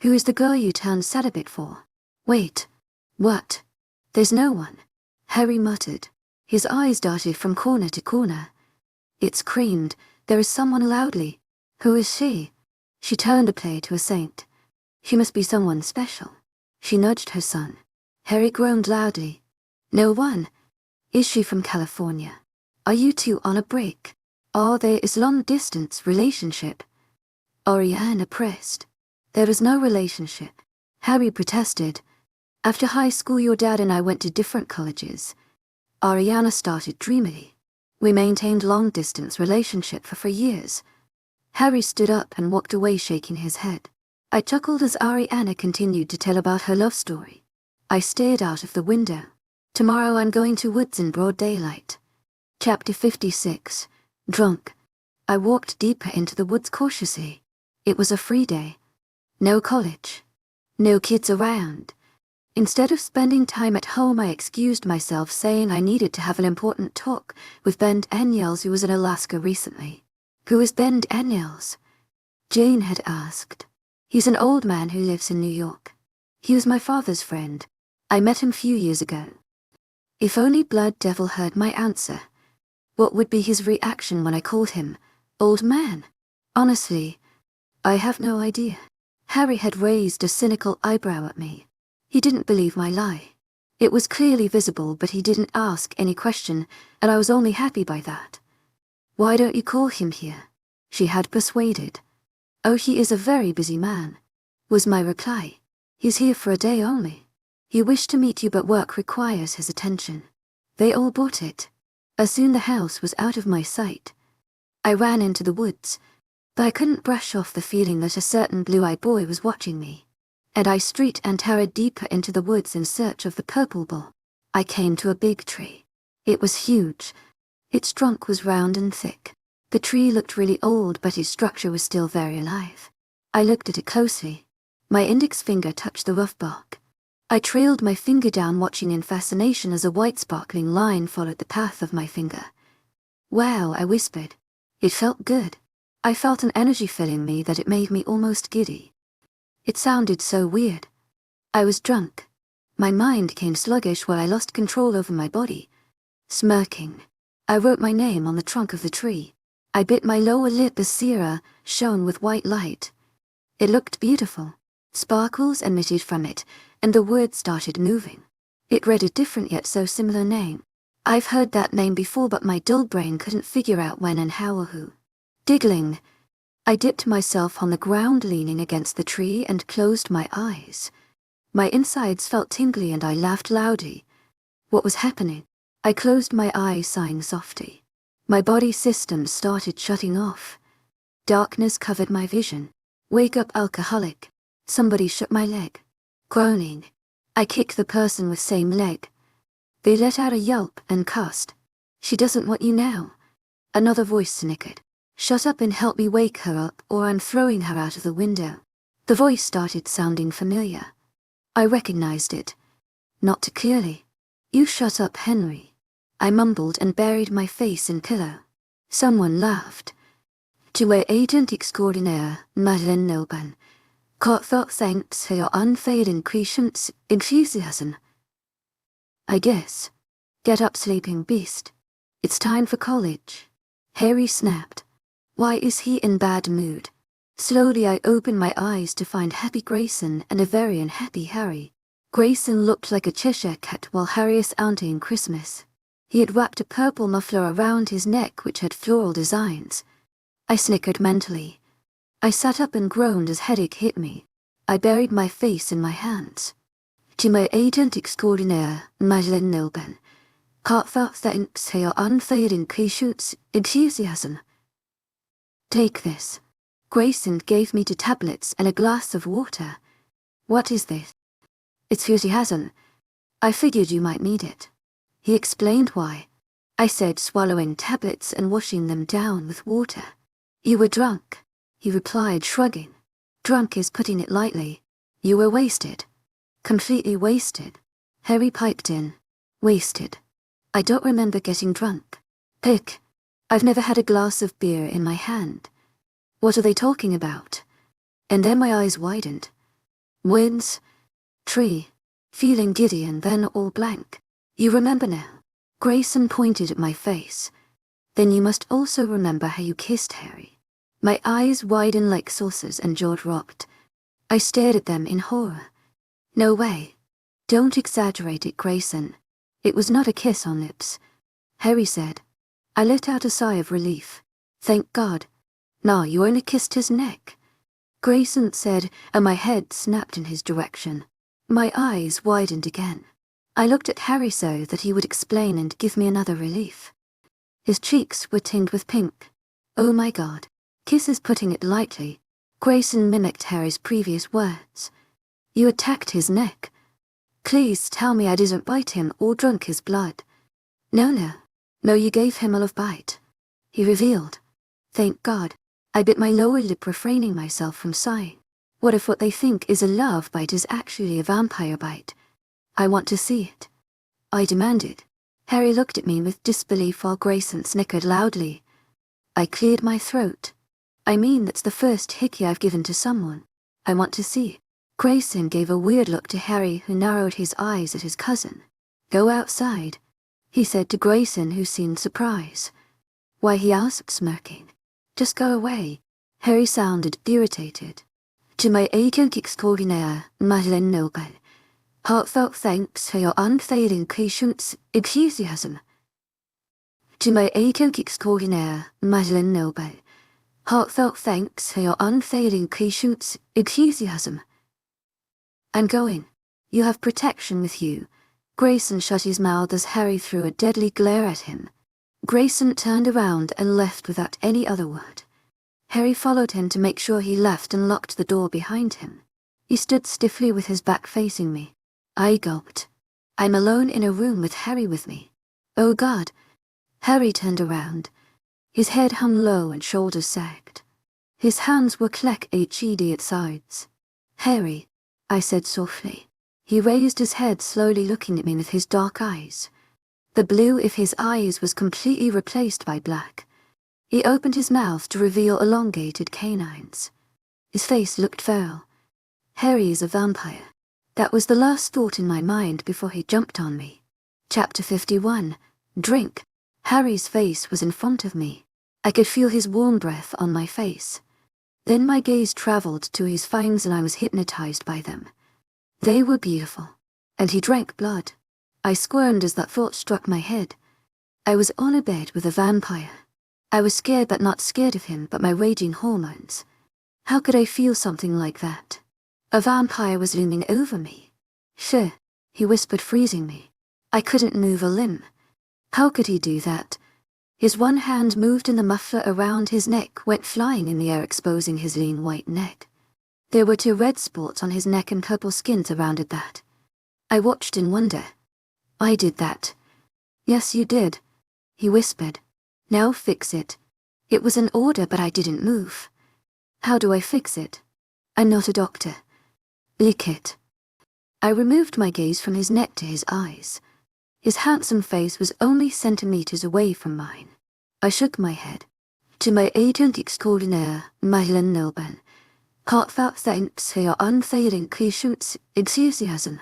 "Who is the girl you turned celibate for?" "Wait. What? There's no one," Harry muttered. His eyes darted from corner to corner. It screamed, "There is someone," loudly. "Who is she?" She turned a player to a saint. "She must be someone special." She nudged her son. Harry groaned loudly. "No one. Is she from California? Are you two on a break? Or there is long-distance relationship?" Oriana pressed. "There is no relationship," Harry protested. "After high school your dad and I went to different colleges." Ariana started dreamily. "We maintained long-distance relationship for 4 years." Harry stood up and walked away, shaking his head. I chuckled as Ariana continued to tell about her love story. I stared out of the window. "Tomorrow I'm going to woods in broad daylight." Chapter 56. Drunk. I walked deeper into the woods cautiously. It was a free day. No college. No kids around. Instead of spending time at home, I excused myself, saying I needed to have an important talk with Ben Daniels, who was in Alaska recently. "Who is Ben Daniels?" Jane had asked. "He's an old man who lives in New York. He was my father's friend. I met him a few years ago." If only Blood Devil heard my answer. What would be his reaction when I called him old man? Honestly, I have no idea. Harry had raised a cynical eyebrow at me. He didn't believe my lie. It was clearly visible, but he didn't ask any question, and I was only happy by that. "Why don't you call him here?" she had persuaded. "Oh, he is a very busy man," was my reply. "He's here for a day only. He wished to meet you, but work requires his attention." They all bought it. As soon the house was out of my sight, I ran into the woods, but I couldn't brush off the feeling that a certain blue-eyed boy was watching me, and I street and hurried deeper into the woods in search of the purple bull. I came to a big tree. It was huge. Its trunk was round and thick. The tree looked really old, but its structure was still very alive. I looked at it closely. My index finger touched the rough bark. I trailed my finger down, watching in fascination as a white sparkling line followed the path of my finger. "Wow," I whispered. It felt good. I felt an energy filling me that it made me almost giddy. It sounded so weird. I was drunk. My mind became sluggish while I lost control over my body. Smirking, I wrote my name on the trunk of the tree. I bit my lower lip as Sierra shone with white light. It looked beautiful. Sparkles emitted from it, and the words started moving. It read a different yet so similar name. I've heard that name before, but my dull brain couldn't figure out when and how or who. Giggling, I dipped myself on the ground, leaning against the tree, and closed my eyes. My insides felt tingly and I laughed loudly. What was happening? I closed my eyes, sighing softly. My body systems started shutting off. Darkness covered my vision. "Wake up, alcoholic." Somebody shook my leg. Groaning, I kicked the person with same leg. They let out a yelp and cussed. "She doesn't want you now." Another voice snickered. "Shut up and help me wake her up, or I'm throwing her out of the window." The voice started sounding familiar. I recognized it. Not too clearly. "You shut up, Henry." I mumbled and buried my face in pillow. Someone laughed. "Tu es agent extraordinaire, Madeleine Nilban. Heartfelt thanks for your unfailing patience, enthusiasm." "I guess. Get up, sleeping beast. It's time for college." Harry snapped. Why is he in bad mood? Slowly I opened my eyes to find happy Grayson and a very unhappy Harry. Grayson looked like a Cheshire cat, while Harry's auntie in Christmas. He had wrapped a purple muffler around his neck which had floral designs. I snickered mentally. I sat up and groaned as headache hit me. I buried my face in my hands. "To my agent extraordinaire, Madeleine Nilban. Heartfelt thanks for your unfailing patience, enthusiasm." "Take this." Grayson gave me 2 tablets and a glass of water. "What is this?" "It's enthusiasm. I figured you might need it." He explained why. I said, swallowing tablets and washing them down with water. "You were drunk," he replied, shrugging. "Drunk is putting it lightly. You were wasted." "Completely wasted," Harry piped in. "Wasted. I don't remember getting drunk. Pick. I've never had a glass of beer in my hand. What are they talking about?" And then my eyes widened. Winds. Tree. Feeling giddy and then all blank. "You remember now." Grayson pointed at my face. "Then you must also remember how you kissed Harry." My eyes widened like saucers and jaw dropped. I stared at them in horror. "No way. Don't exaggerate it, Grayson. It was not a kiss on lips," Harry said. I let out a sigh of relief. "Thank God." "Nah, you only kissed his neck," Grayson said, and my head snapped in his direction. My eyes widened again. I looked at Harry so that he would explain and give me another relief. His cheeks were tinged with pink. Oh my God. Kisses, putting it lightly. Grayson mimicked Harry's previous words. "You attacked his neck. Please tell me I didn't bite him or drunk his blood." No, you gave him a love bite," he revealed. Thank God. I bit my lower lip, refraining myself from sighing. What if what they think is a love bite is actually a vampire bite? I want to see it, I demanded. Harry looked at me with disbelief while Grayson snickered loudly. I cleared my throat. "I mean, that's the first hickey I've given to someone. I want to see it." Grayson gave a weird look to Harry, who narrowed his eyes at his cousin. "Go outside," he said to Grayson, who seemed surprised. "Why?" he asked, smirking. "Just go away." Harry sounded irritated. "To my agent extraordinaire, Madeleine Nilban. Heartfelt thanks for your unfailing patience, enthusiasm. To my agent extraordinaire, Madeleine Noble. Heartfelt thanks for your unfailing patience, enthusiasm. I'm going. You have protection with you. Grayson shut his mouth as Harry threw a deadly glare at him. Grayson turned around and left without any other word. Harry followed him to make sure he left and locked the door behind him. He stood stiffly with his back facing me. I gulped. I'm alone in a room with Harry with me. Oh God. Harry turned around. His head hung low and shoulders sagged. His hands were clenched at sides. Harry, I said softly. He raised his head, slowly looking at me with his dark eyes. The blue of his eyes was completely replaced by black. He opened his mouth to reveal elongated canines. His face looked feral. Harry is a vampire. That was the last thought in my mind before he jumped on me. Chapter 51. Drink. Harry's face was in front of me. I could feel his warm breath on my face. Then my gaze traveled to his fangs and I was hypnotized by them. They were beautiful. And he drank blood. I squirmed as that thought struck my head. I was on a bed with a vampire. I was scared but not scared of him but my raging hormones. How could I feel something like that? A vampire was looming over me. Sure, he whispered, freezing me. I couldn't move a limb. How could he do that? His one hand moved and the muffler around his neck went flying in the air, exposing his lean white neck. There were 2 red spots on his neck and purple skin surrounded that. I watched in wonder. I did that. Yes, you did, he whispered. Now fix it. It was an order but I didn't move. How do I fix it? I'm not a doctor. Lick it. I removed my gaze from his neck to his eyes. His handsome face was only centimeters away from mine. I shook my head. To my agent extraordinaire, Madeleine Noble. Heartfelt thanks for your unfailing patience, enthusiasm.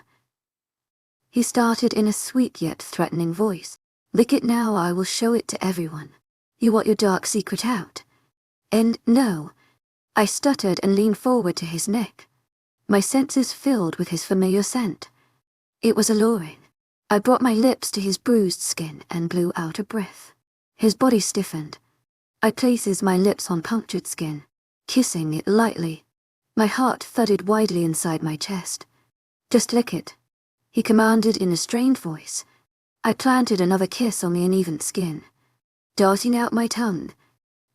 He started in a sweet yet threatening voice. Lick it now, I will show it to everyone. You want your dark secret out? And no. I stuttered and leaned forward to his neck. My senses filled with his familiar scent. It was alluring. I brought my lips to his bruised skin and blew out a breath. His body stiffened. I placed my lips on punctured skin, kissing it lightly. My heart thudded widely inside my chest. Just lick it, he commanded in a strained voice. I planted another kiss on the uneven skin. Darting out my tongue,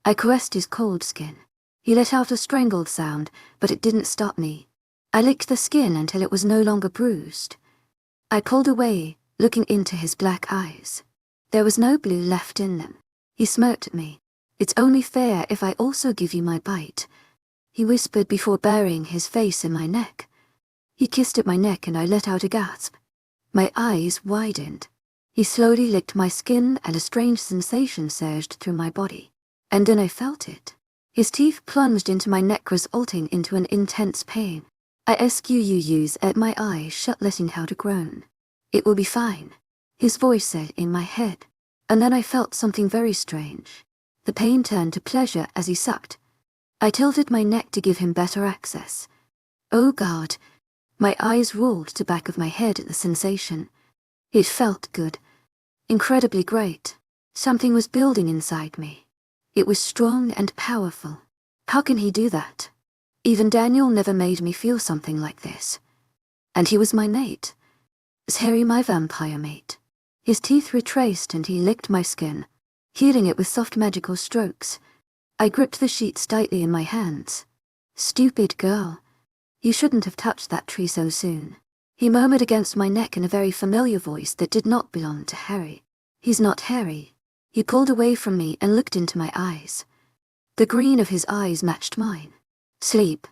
I caressed his cold skin. He let out a strangled sound, but it didn't stop me. I licked the skin until it was no longer bruised. I pulled away, looking into his black eyes. There was no blue left in them. He smirked at me. It's only fair if I also give you my bite, he whispered before burying his face in my neck. He kissed at my neck and I let out a gasp. My eyes widened. He slowly licked my skin and a strange sensation surged through my body. And then I felt it. His teeth plunged into my neck, resulting into an intense pain. I squeezed at my eyes shut, letting out a groan. It will be fine, his voice said in my head. And then I felt something very strange. The pain turned to pleasure as he sucked. I tilted my neck to give him better access. Oh God. My eyes rolled to the back of my head at the sensation. It felt good. Incredibly great. Something was building inside me. It was strong and powerful. How can he do that? Even Daniel never made me feel something like this. And he was my mate. Was Harry my vampire mate? His teeth retraced and he licked my skin, healing it with soft magical strokes. I gripped the sheets tightly in my hands. Stupid girl. You shouldn't have touched that tree so soon. He murmured against my neck in a very familiar voice that did not belong to Harry. He's not Harry. He pulled away from me and looked into my eyes. The green of his eyes matched mine. Sleep.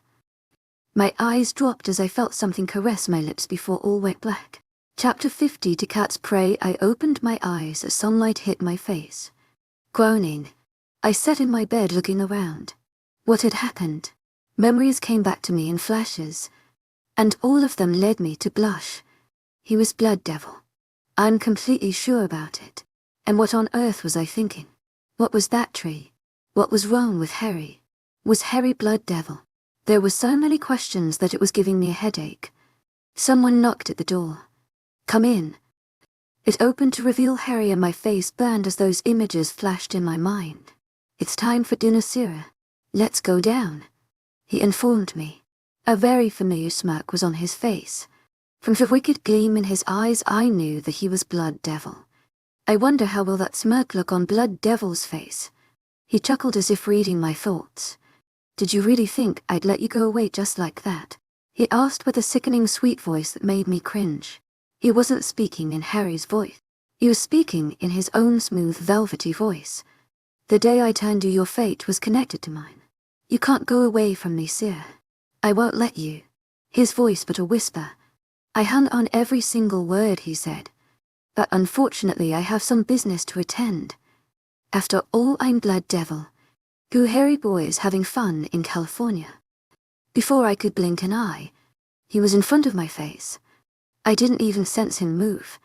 My eyes dropped as I felt something caress my lips before all went black. Chapter 50. To cat's prey. I opened my eyes as sunlight hit my face. Groaning, I sat in my bed looking around. What had happened? Memories came back to me in flashes, and all of them led me to blush. He was Blood Devil. I'm completely sure about it. And what on earth was I thinking? What was that tree? What was wrong with Harry? Was Harry Blood Devil? There were so many questions that it was giving me a headache. Someone knocked at the door. "Come in." It opened to reveal Harry, and my face burned as those images flashed in my mind. "It's time for dinner, Sira. Let's go down," he informed me. A very familiar smirk was on his face. From the wicked gleam in his eyes, I knew that he was Blood Devil. I wonder how will that smirk look on Blood Devil's face. He chuckled as if reading my thoughts. "Did you really think I'd let you go away just like that?" he asked with a sickening sweet voice that made me cringe. He wasn't speaking in Harry's voice. He was speaking in his own smooth, velvety voice. "The day I turned you, your fate was connected to mine. You can't go away from me, Sir. I won't let you." His voice but a whisper. I hung on every single word he said. "But unfortunately I have some business to attend. After all, I'm Blood Devil. Who Harry boy is having fun in California." Before I could blink an eye, he was in front of my face. I didn't even sense him move.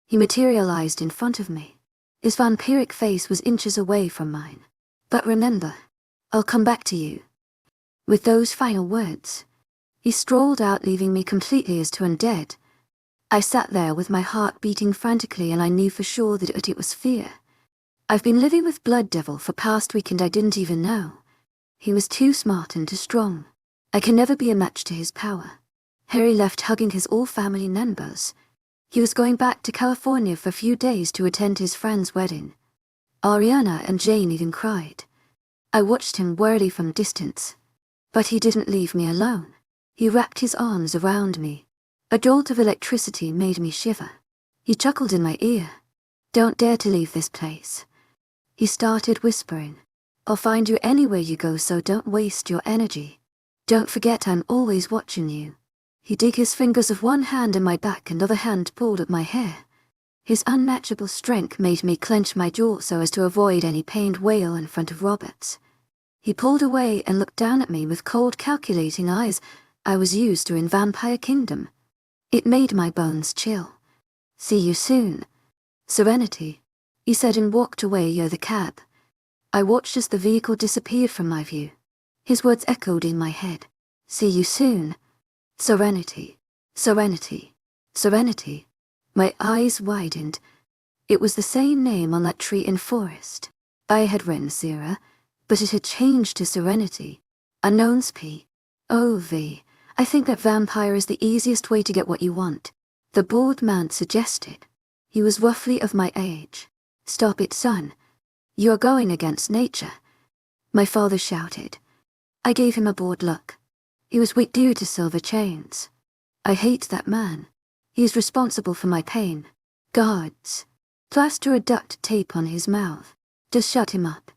He materialized in front of me. His vampiric face was inches away from mine. "But remember, I'll come back to you." With those final words, he strolled out, leaving me completely as to undead. I sat there with my heart beating frantically, and I knew for sure that it was fear. I've been living with Blood Devil for past week and I didn't even know. He was too smart and too strong. I can never be a match to his power. Harry left hugging his all-family members. He was going back to California for a few days to attend his friend's wedding. Ariana and Jane even cried. I watched him warily from a distance. But he didn't leave me alone. He wrapped his arms around me. A jolt of electricity made me shiver. He chuckled in my ear. "Don't dare to leave this place." He started whispering. "I'll find you anywhere you go, so don't waste your energy. Don't forget I'm always watching you." He dug his fingers of one hand in my back and other hand pulled at my hair. His unmatchable strength made me clench my jaw so as to avoid any pained wail in front of Roberts. He pulled away and looked down at me with cold, calculating eyes I was used to in Vampire Kingdom. It made my bones chill. "See you soon, Serenity," he said, and walked away near the cab. I watched as the vehicle disappeared from my view. His words echoed in my head. "See you soon, Serenity, Serenity, Serenity." My eyes widened. It was the same name on that tree in forest. I had written Sira, but it had changed to Serenity. Unknowns P. O.V. "I think that vampire is the easiest way to get what you want," the bald man suggested. He was roughly of my age. "Stop it, son. You're going against nature," my father shouted. I gave him a bored look. He was weak due to silver chains. "I hate that man. He is responsible for my pain. Guards, plaster a duct tape on his mouth. Just shut him up,"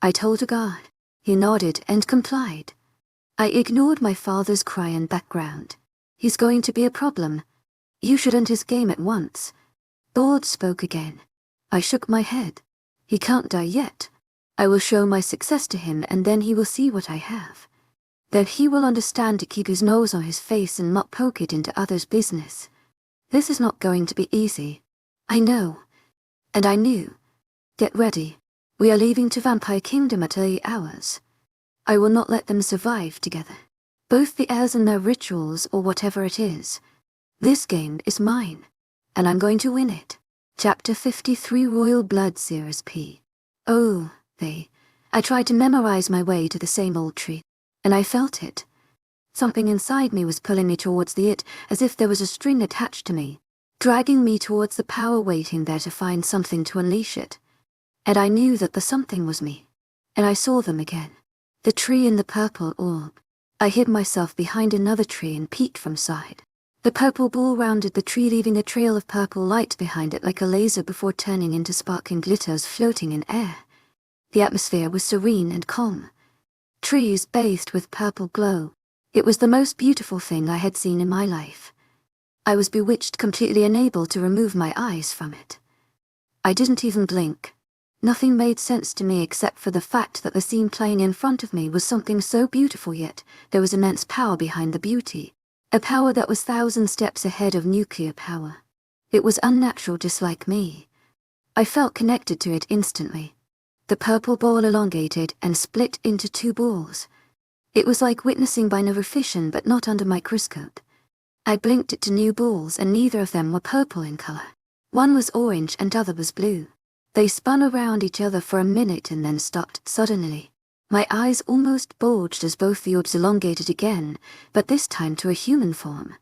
I told a guard. He nodded and complied. I ignored my father's cry in background. "He's going to be a problem. You should end his game at once." Lord spoke again. I shook my head. "He can't die yet. I will show my success to him and then he will see what I have. Then he will understand to keep his nose on his face and not poke it into others' business. This is not going to be easy. I know. And I knew. Get ready. We are leaving to Vampire Kingdom at early hours. I will not let them survive together. Both the heirs and their rituals or whatever it is. This game is mine, and I'm going to win it." Chapter 53 Royal Blood Series P. Oh, I tried to memorize my way to the same old tree, and I felt it. Something inside me was pulling me towards the it, as if there was a string attached to me, dragging me towards the power waiting there to find something to unleash it. And I knew that the something was me, and I saw them again. The tree and the purple orb. I hid myself behind another tree and peeked from side. The purple ball rounded the tree, leaving a trail of purple light behind it like a laser before turning into sparkling glitters floating in air. The atmosphere was serene and calm. Trees bathed with purple glow. It was the most beautiful thing I had seen in my life. I was bewitched, completely unable to remove my eyes from it. I didn't even blink. Nothing made sense to me except for the fact that the scene playing in front of me was something so beautiful, yet there was immense power behind the beauty. A power that was 1,000 steps ahead of nuclear power. It was unnatural, just like me. I felt connected to it instantly. The purple ball elongated and split into 2 balls. It was like witnessing binary fission, but not under microscope. I blinked at 2 new balls and neither of them were purple in color. One was orange and other was blue. They spun around each other for a minute and then stopped suddenly. My eyes almost bulged as both the orbs elongated again, but this time to a human form.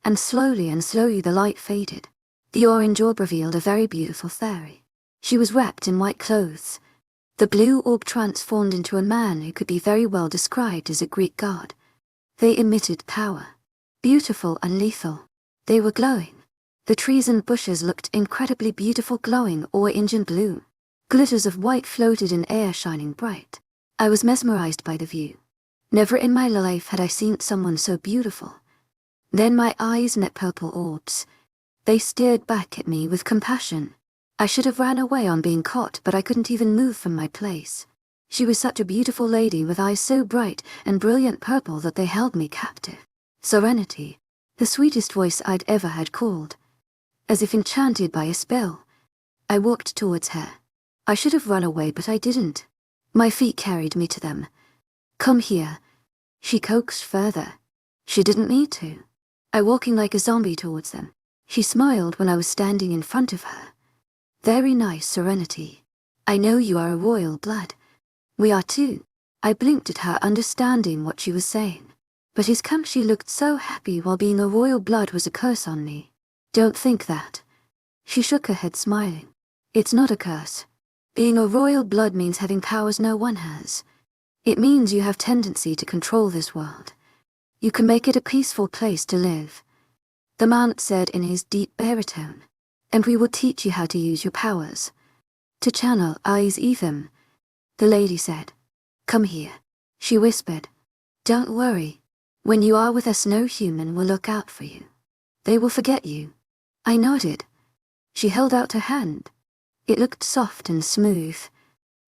And slowly the light faded. The orange orb revealed a very beautiful fairy. She was wrapped in white clothes. The blue orb transformed into a man who could be very well described as a Greek god. They emitted power. Beautiful and lethal. They were glowing. The trees and bushes looked incredibly beautiful, glowing orange and blue. Glitters of white floated in air, shining bright. I was mesmerized by the view. Never in my life had I seen someone so beautiful. Then my eyes met purple orbs. They stared back at me with compassion. I should have ran away on being caught, but I couldn't even move from my place. She was such a beautiful lady with eyes so bright and brilliant purple that they held me captive. Serenity, the sweetest voice I'd ever had called. As if enchanted by a spell, I walked towards her. I should have run away, but I didn't. My feet carried me to them. Come here. She coaxed further. She didn't need to. I walking like a zombie towards them. She smiled when I was standing in front of her. Very nice, Serenity. I know you are a royal blood. We are too. I blinked at her, understanding what she was saying. But his come, she looked so happy while being a royal blood was a curse on me. Don't think that. She shook her head, smiling. It's not a curse. Being a royal blood means having powers no one has. It means you have tendency to control this world. You can make it a peaceful place to live. The man said in his deep baritone. And we will teach you how to use your powers. To channel eyes even. The lady said. Come here. She whispered. Don't worry. When you are with us, no human will look out for you. They will forget you. I nodded. She held out her hand. It looked soft and smooth.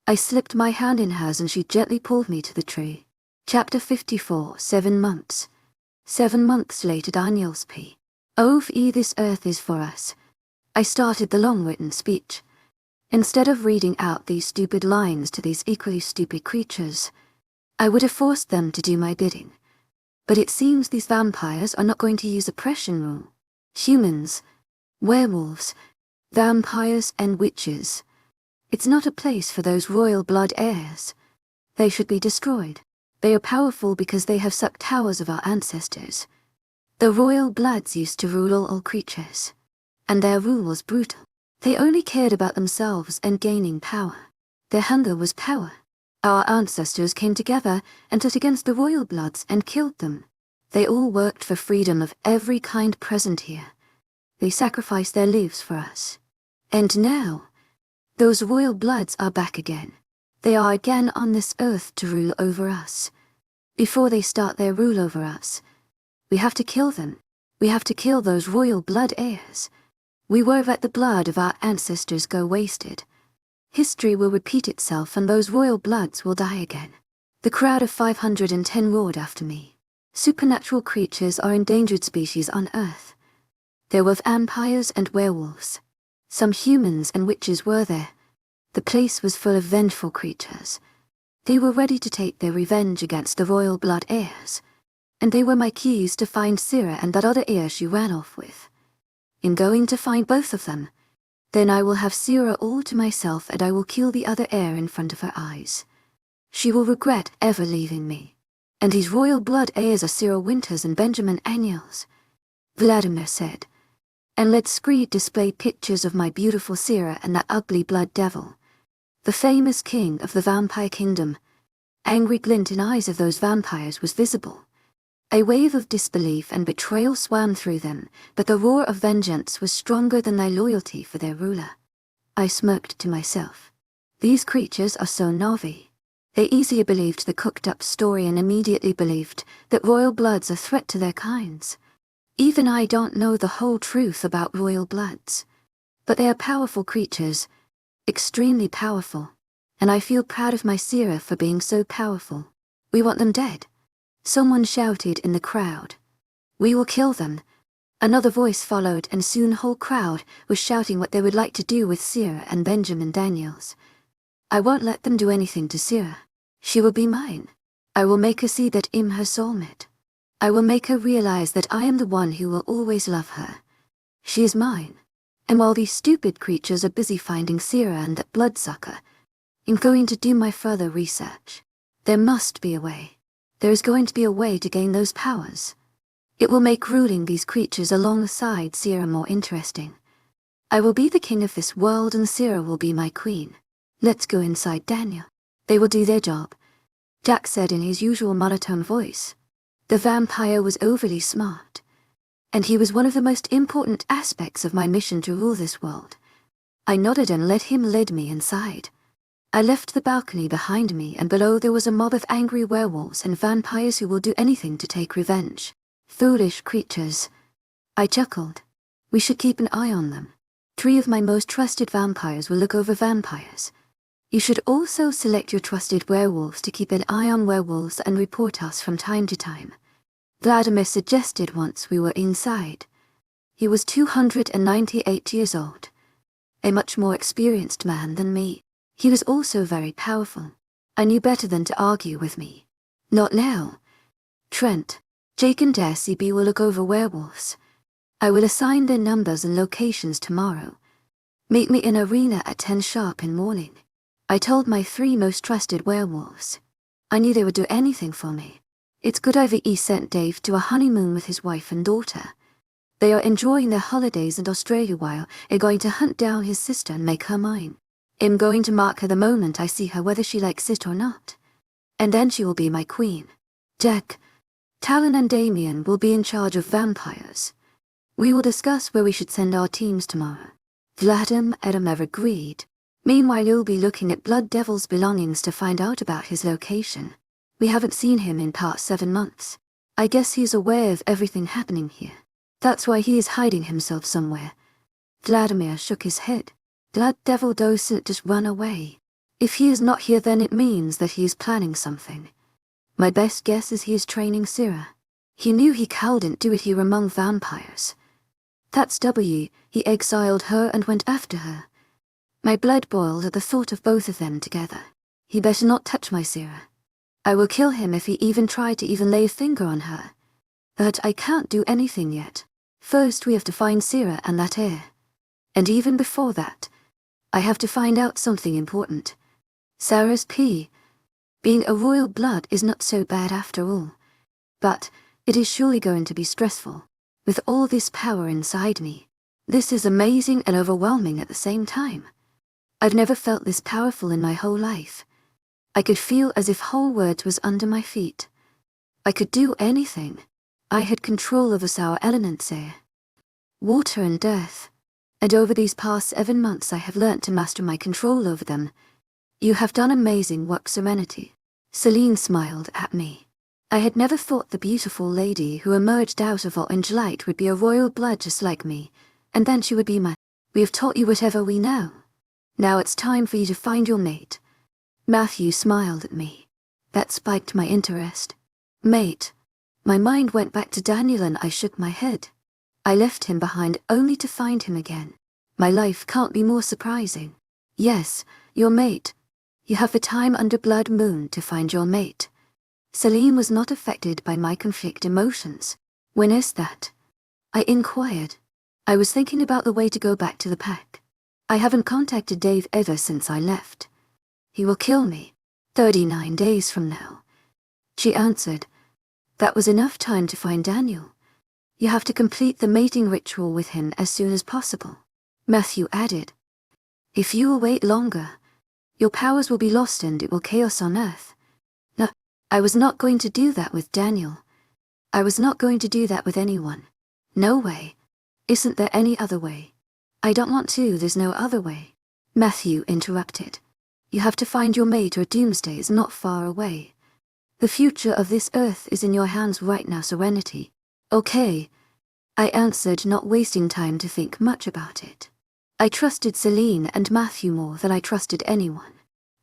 I slipped my hand in hers and she gently pulled me to the tree. Chapter 54, 7 months. 7 months later, Daniels P. Ove, this earth is for us. I started the long-written speech. Instead of reading out these stupid lines to these equally stupid creatures, I would have forced them to do my bidding. But it seems these vampires are not going to use oppression rule. Humans, werewolves, vampires and witches. It's not a place for those royal blood heirs. They should be destroyed. They are powerful because they have sucked powers of our ancestors. The royal bloods used to rule all creatures. And their rule was brutal. They only cared about themselves and gaining power. Their hunger was power. Our ancestors came together and stood against the royal bloods and killed them. They all worked for freedom of every kind present here. They sacrificed their lives for us. And now, those royal bloods are back again. They are again on this earth to rule over us. Before they start their rule over us, we have to kill them. We have to kill those royal blood heirs. We won't let the blood of our ancestors go wasted. History will repeat itself and those royal bloods will die again. The crowd of 510 roared after me. Supernatural creatures are endangered species on Earth. There were vampires and werewolves. Some humans and witches were there. The place was full of vengeful creatures. They were ready to take their revenge against the royal blood heirs. And they were my keys to find Syrah and that other heir she ran off with. In going to find both of them, then I will have Syrah all to myself and I will kill the other heir in front of her eyes. She will regret ever leaving me. And these royal blood heirs are Syrah Winters and Benjamin Daniels, Vladimir said. And let Screed display pictures of my beautiful Syrah and that ugly blood devil, the famous king of the vampire kingdom. Angry glint in eyes of those vampires was visible. A wave of disbelief and betrayal swam through them, but the roar of vengeance was stronger than their loyalty for their ruler. I smirked to myself. These creatures are so Navi. They easily believed the cooked-up story and immediately believed that royal bloods are a threat to their kinds. Even I don't know the whole truth about royal bloods. But they are powerful creatures, extremely powerful, and I feel proud of my Syrah for being so powerful. We want them dead. Someone shouted in the crowd. We will kill them. Another voice followed and soon the whole crowd was shouting what they would like to do with Syrah and Benjamin Daniels. I won't let them do anything to Syrah. She will be mine. I will make her see that I'm her soulmate. I will make her realize that I am the one who will always love her. She is mine. And while these stupid creatures are busy finding Sira and that bloodsucker, I'm going to do my further research. There must be a way. There is going to be a way to gain those powers. It will make ruling these creatures alongside Sira more interesting. I will be the king of this world and Sira will be my queen. Let's go inside, Daniel. They will do their job, Jack said in his usual monotone voice. The vampire was overly smart, and he was one of the most important aspects of my mission to rule this world. I nodded and let him lead me inside. I left the balcony behind me, and below there was a mob of angry werewolves and vampires who will do anything to take revenge. Foolish creatures. I chuckled. We should keep an eye on them. 3 of my most trusted vampires will look over vampires. You should also select your trusted werewolves to keep an eye on werewolves and report us from time to time. Vladimir suggested once we were inside. He was 298 years old. A much more experienced man than me. He was also very powerful. I knew better than to argue with me. Not now. Trent, Jake and SCB will look over werewolves. I will assign their numbers and locations tomorrow. Meet me in arena at 10 sharp in morning. I told my 3 most trusted werewolves. I knew they would do anything for me. It's good I've sent Dave to a honeymoon with his wife and daughter. They are enjoying their holidays in Australia while I'm going to hunt down his sister and make her mine. I'm going to mark her the moment I see her, whether she likes it or not. And then she will be my queen. Jack, Talon and Damien will be in charge of vampires. We will discuss where we should send our teams tomorrow. Vladimir agreed. Meanwhile, you'll be looking at Blood Devil's belongings to find out about his location. We haven't seen him in past 7 months. I guess he's aware of everything happening here. That's why he is hiding himself somewhere. Vladimir shook his head. Blood Devil doesn't just run away. If he is not here, then it means that he is planning something. My best guess is he is training Sira. He knew he couldn't do it here among vampires. That's he exiled her and went after her. My blood boiled at the thought of both of them together. He better not touch my Sira. I will kill him if he even tried to even lay a finger on her. But I can't do anything yet. First we have to find Sira and that heir. And even before that, I have to find out something important. Sarah's P. Being a royal blood is not so bad after all. But it is surely going to be stressful. With all this power inside me, this is amazing and overwhelming at the same time. I've never felt this powerful in my whole life. I could feel as if whole world was under my feet. I could do anything. I had control over sour elements here. Water and earth. And over these past 7 months I have learnt to master my control over them. You have done amazing work, Serenity. Celine smiled at me. I had never thought the beautiful lady who emerged out of orange light would be a royal blood just like me, and then she would be my... We have taught you whatever we know. Now it's time for you to find your mate. Matthew smiled at me. That spiked my interest. Mate. My mind went back to Daniel and I shook my head. I left him behind only to find him again. My life can't be more surprising. Yes, your mate. You have the time under Blood Moon to find your mate. Celine was not affected by my conflict emotions. When is that? I inquired. I was thinking about the way to go back to the pack. I haven't contacted Dave ever since I left. He will kill me. 39 days from now. She answered. That was enough time to find Daniel. You have to complete the mating ritual with him as soon as possible. Matthew added. If you will wait longer, your powers will be lost and it will chaos on Earth. No, I was not going to do that with Daniel. I was not going to do that with anyone. No way. Isn't there any other way? I don't want to, there's no other way. Matthew interrupted. You have to find your mate or doomsday is not far away. The future of this Earth is in your hands right now, Serenity. Okay. I answered, not wasting time to think much about it. I trusted Celine and Matthew more than I trusted anyone.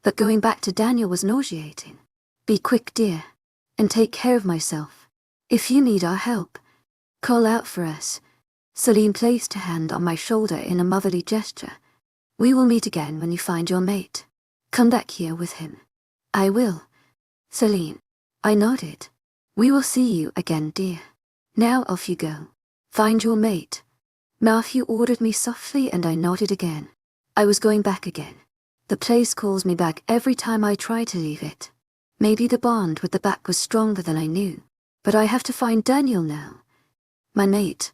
But going back to Daniel was nauseating. Be quick, dear. And take care of myself. If you need our help, call out for us. Celine placed her hand on my shoulder in a motherly gesture. We will meet again when you find your mate. Come back here with him. I will. Celine. I nodded. We will see you again, dear. Now off you go. Find your mate. Matthew ordered me softly and I nodded again. I was going back again. The place calls me back every time I try to leave it. Maybe the bond with the back was stronger than I knew. But I have to find Daniel now. My mate.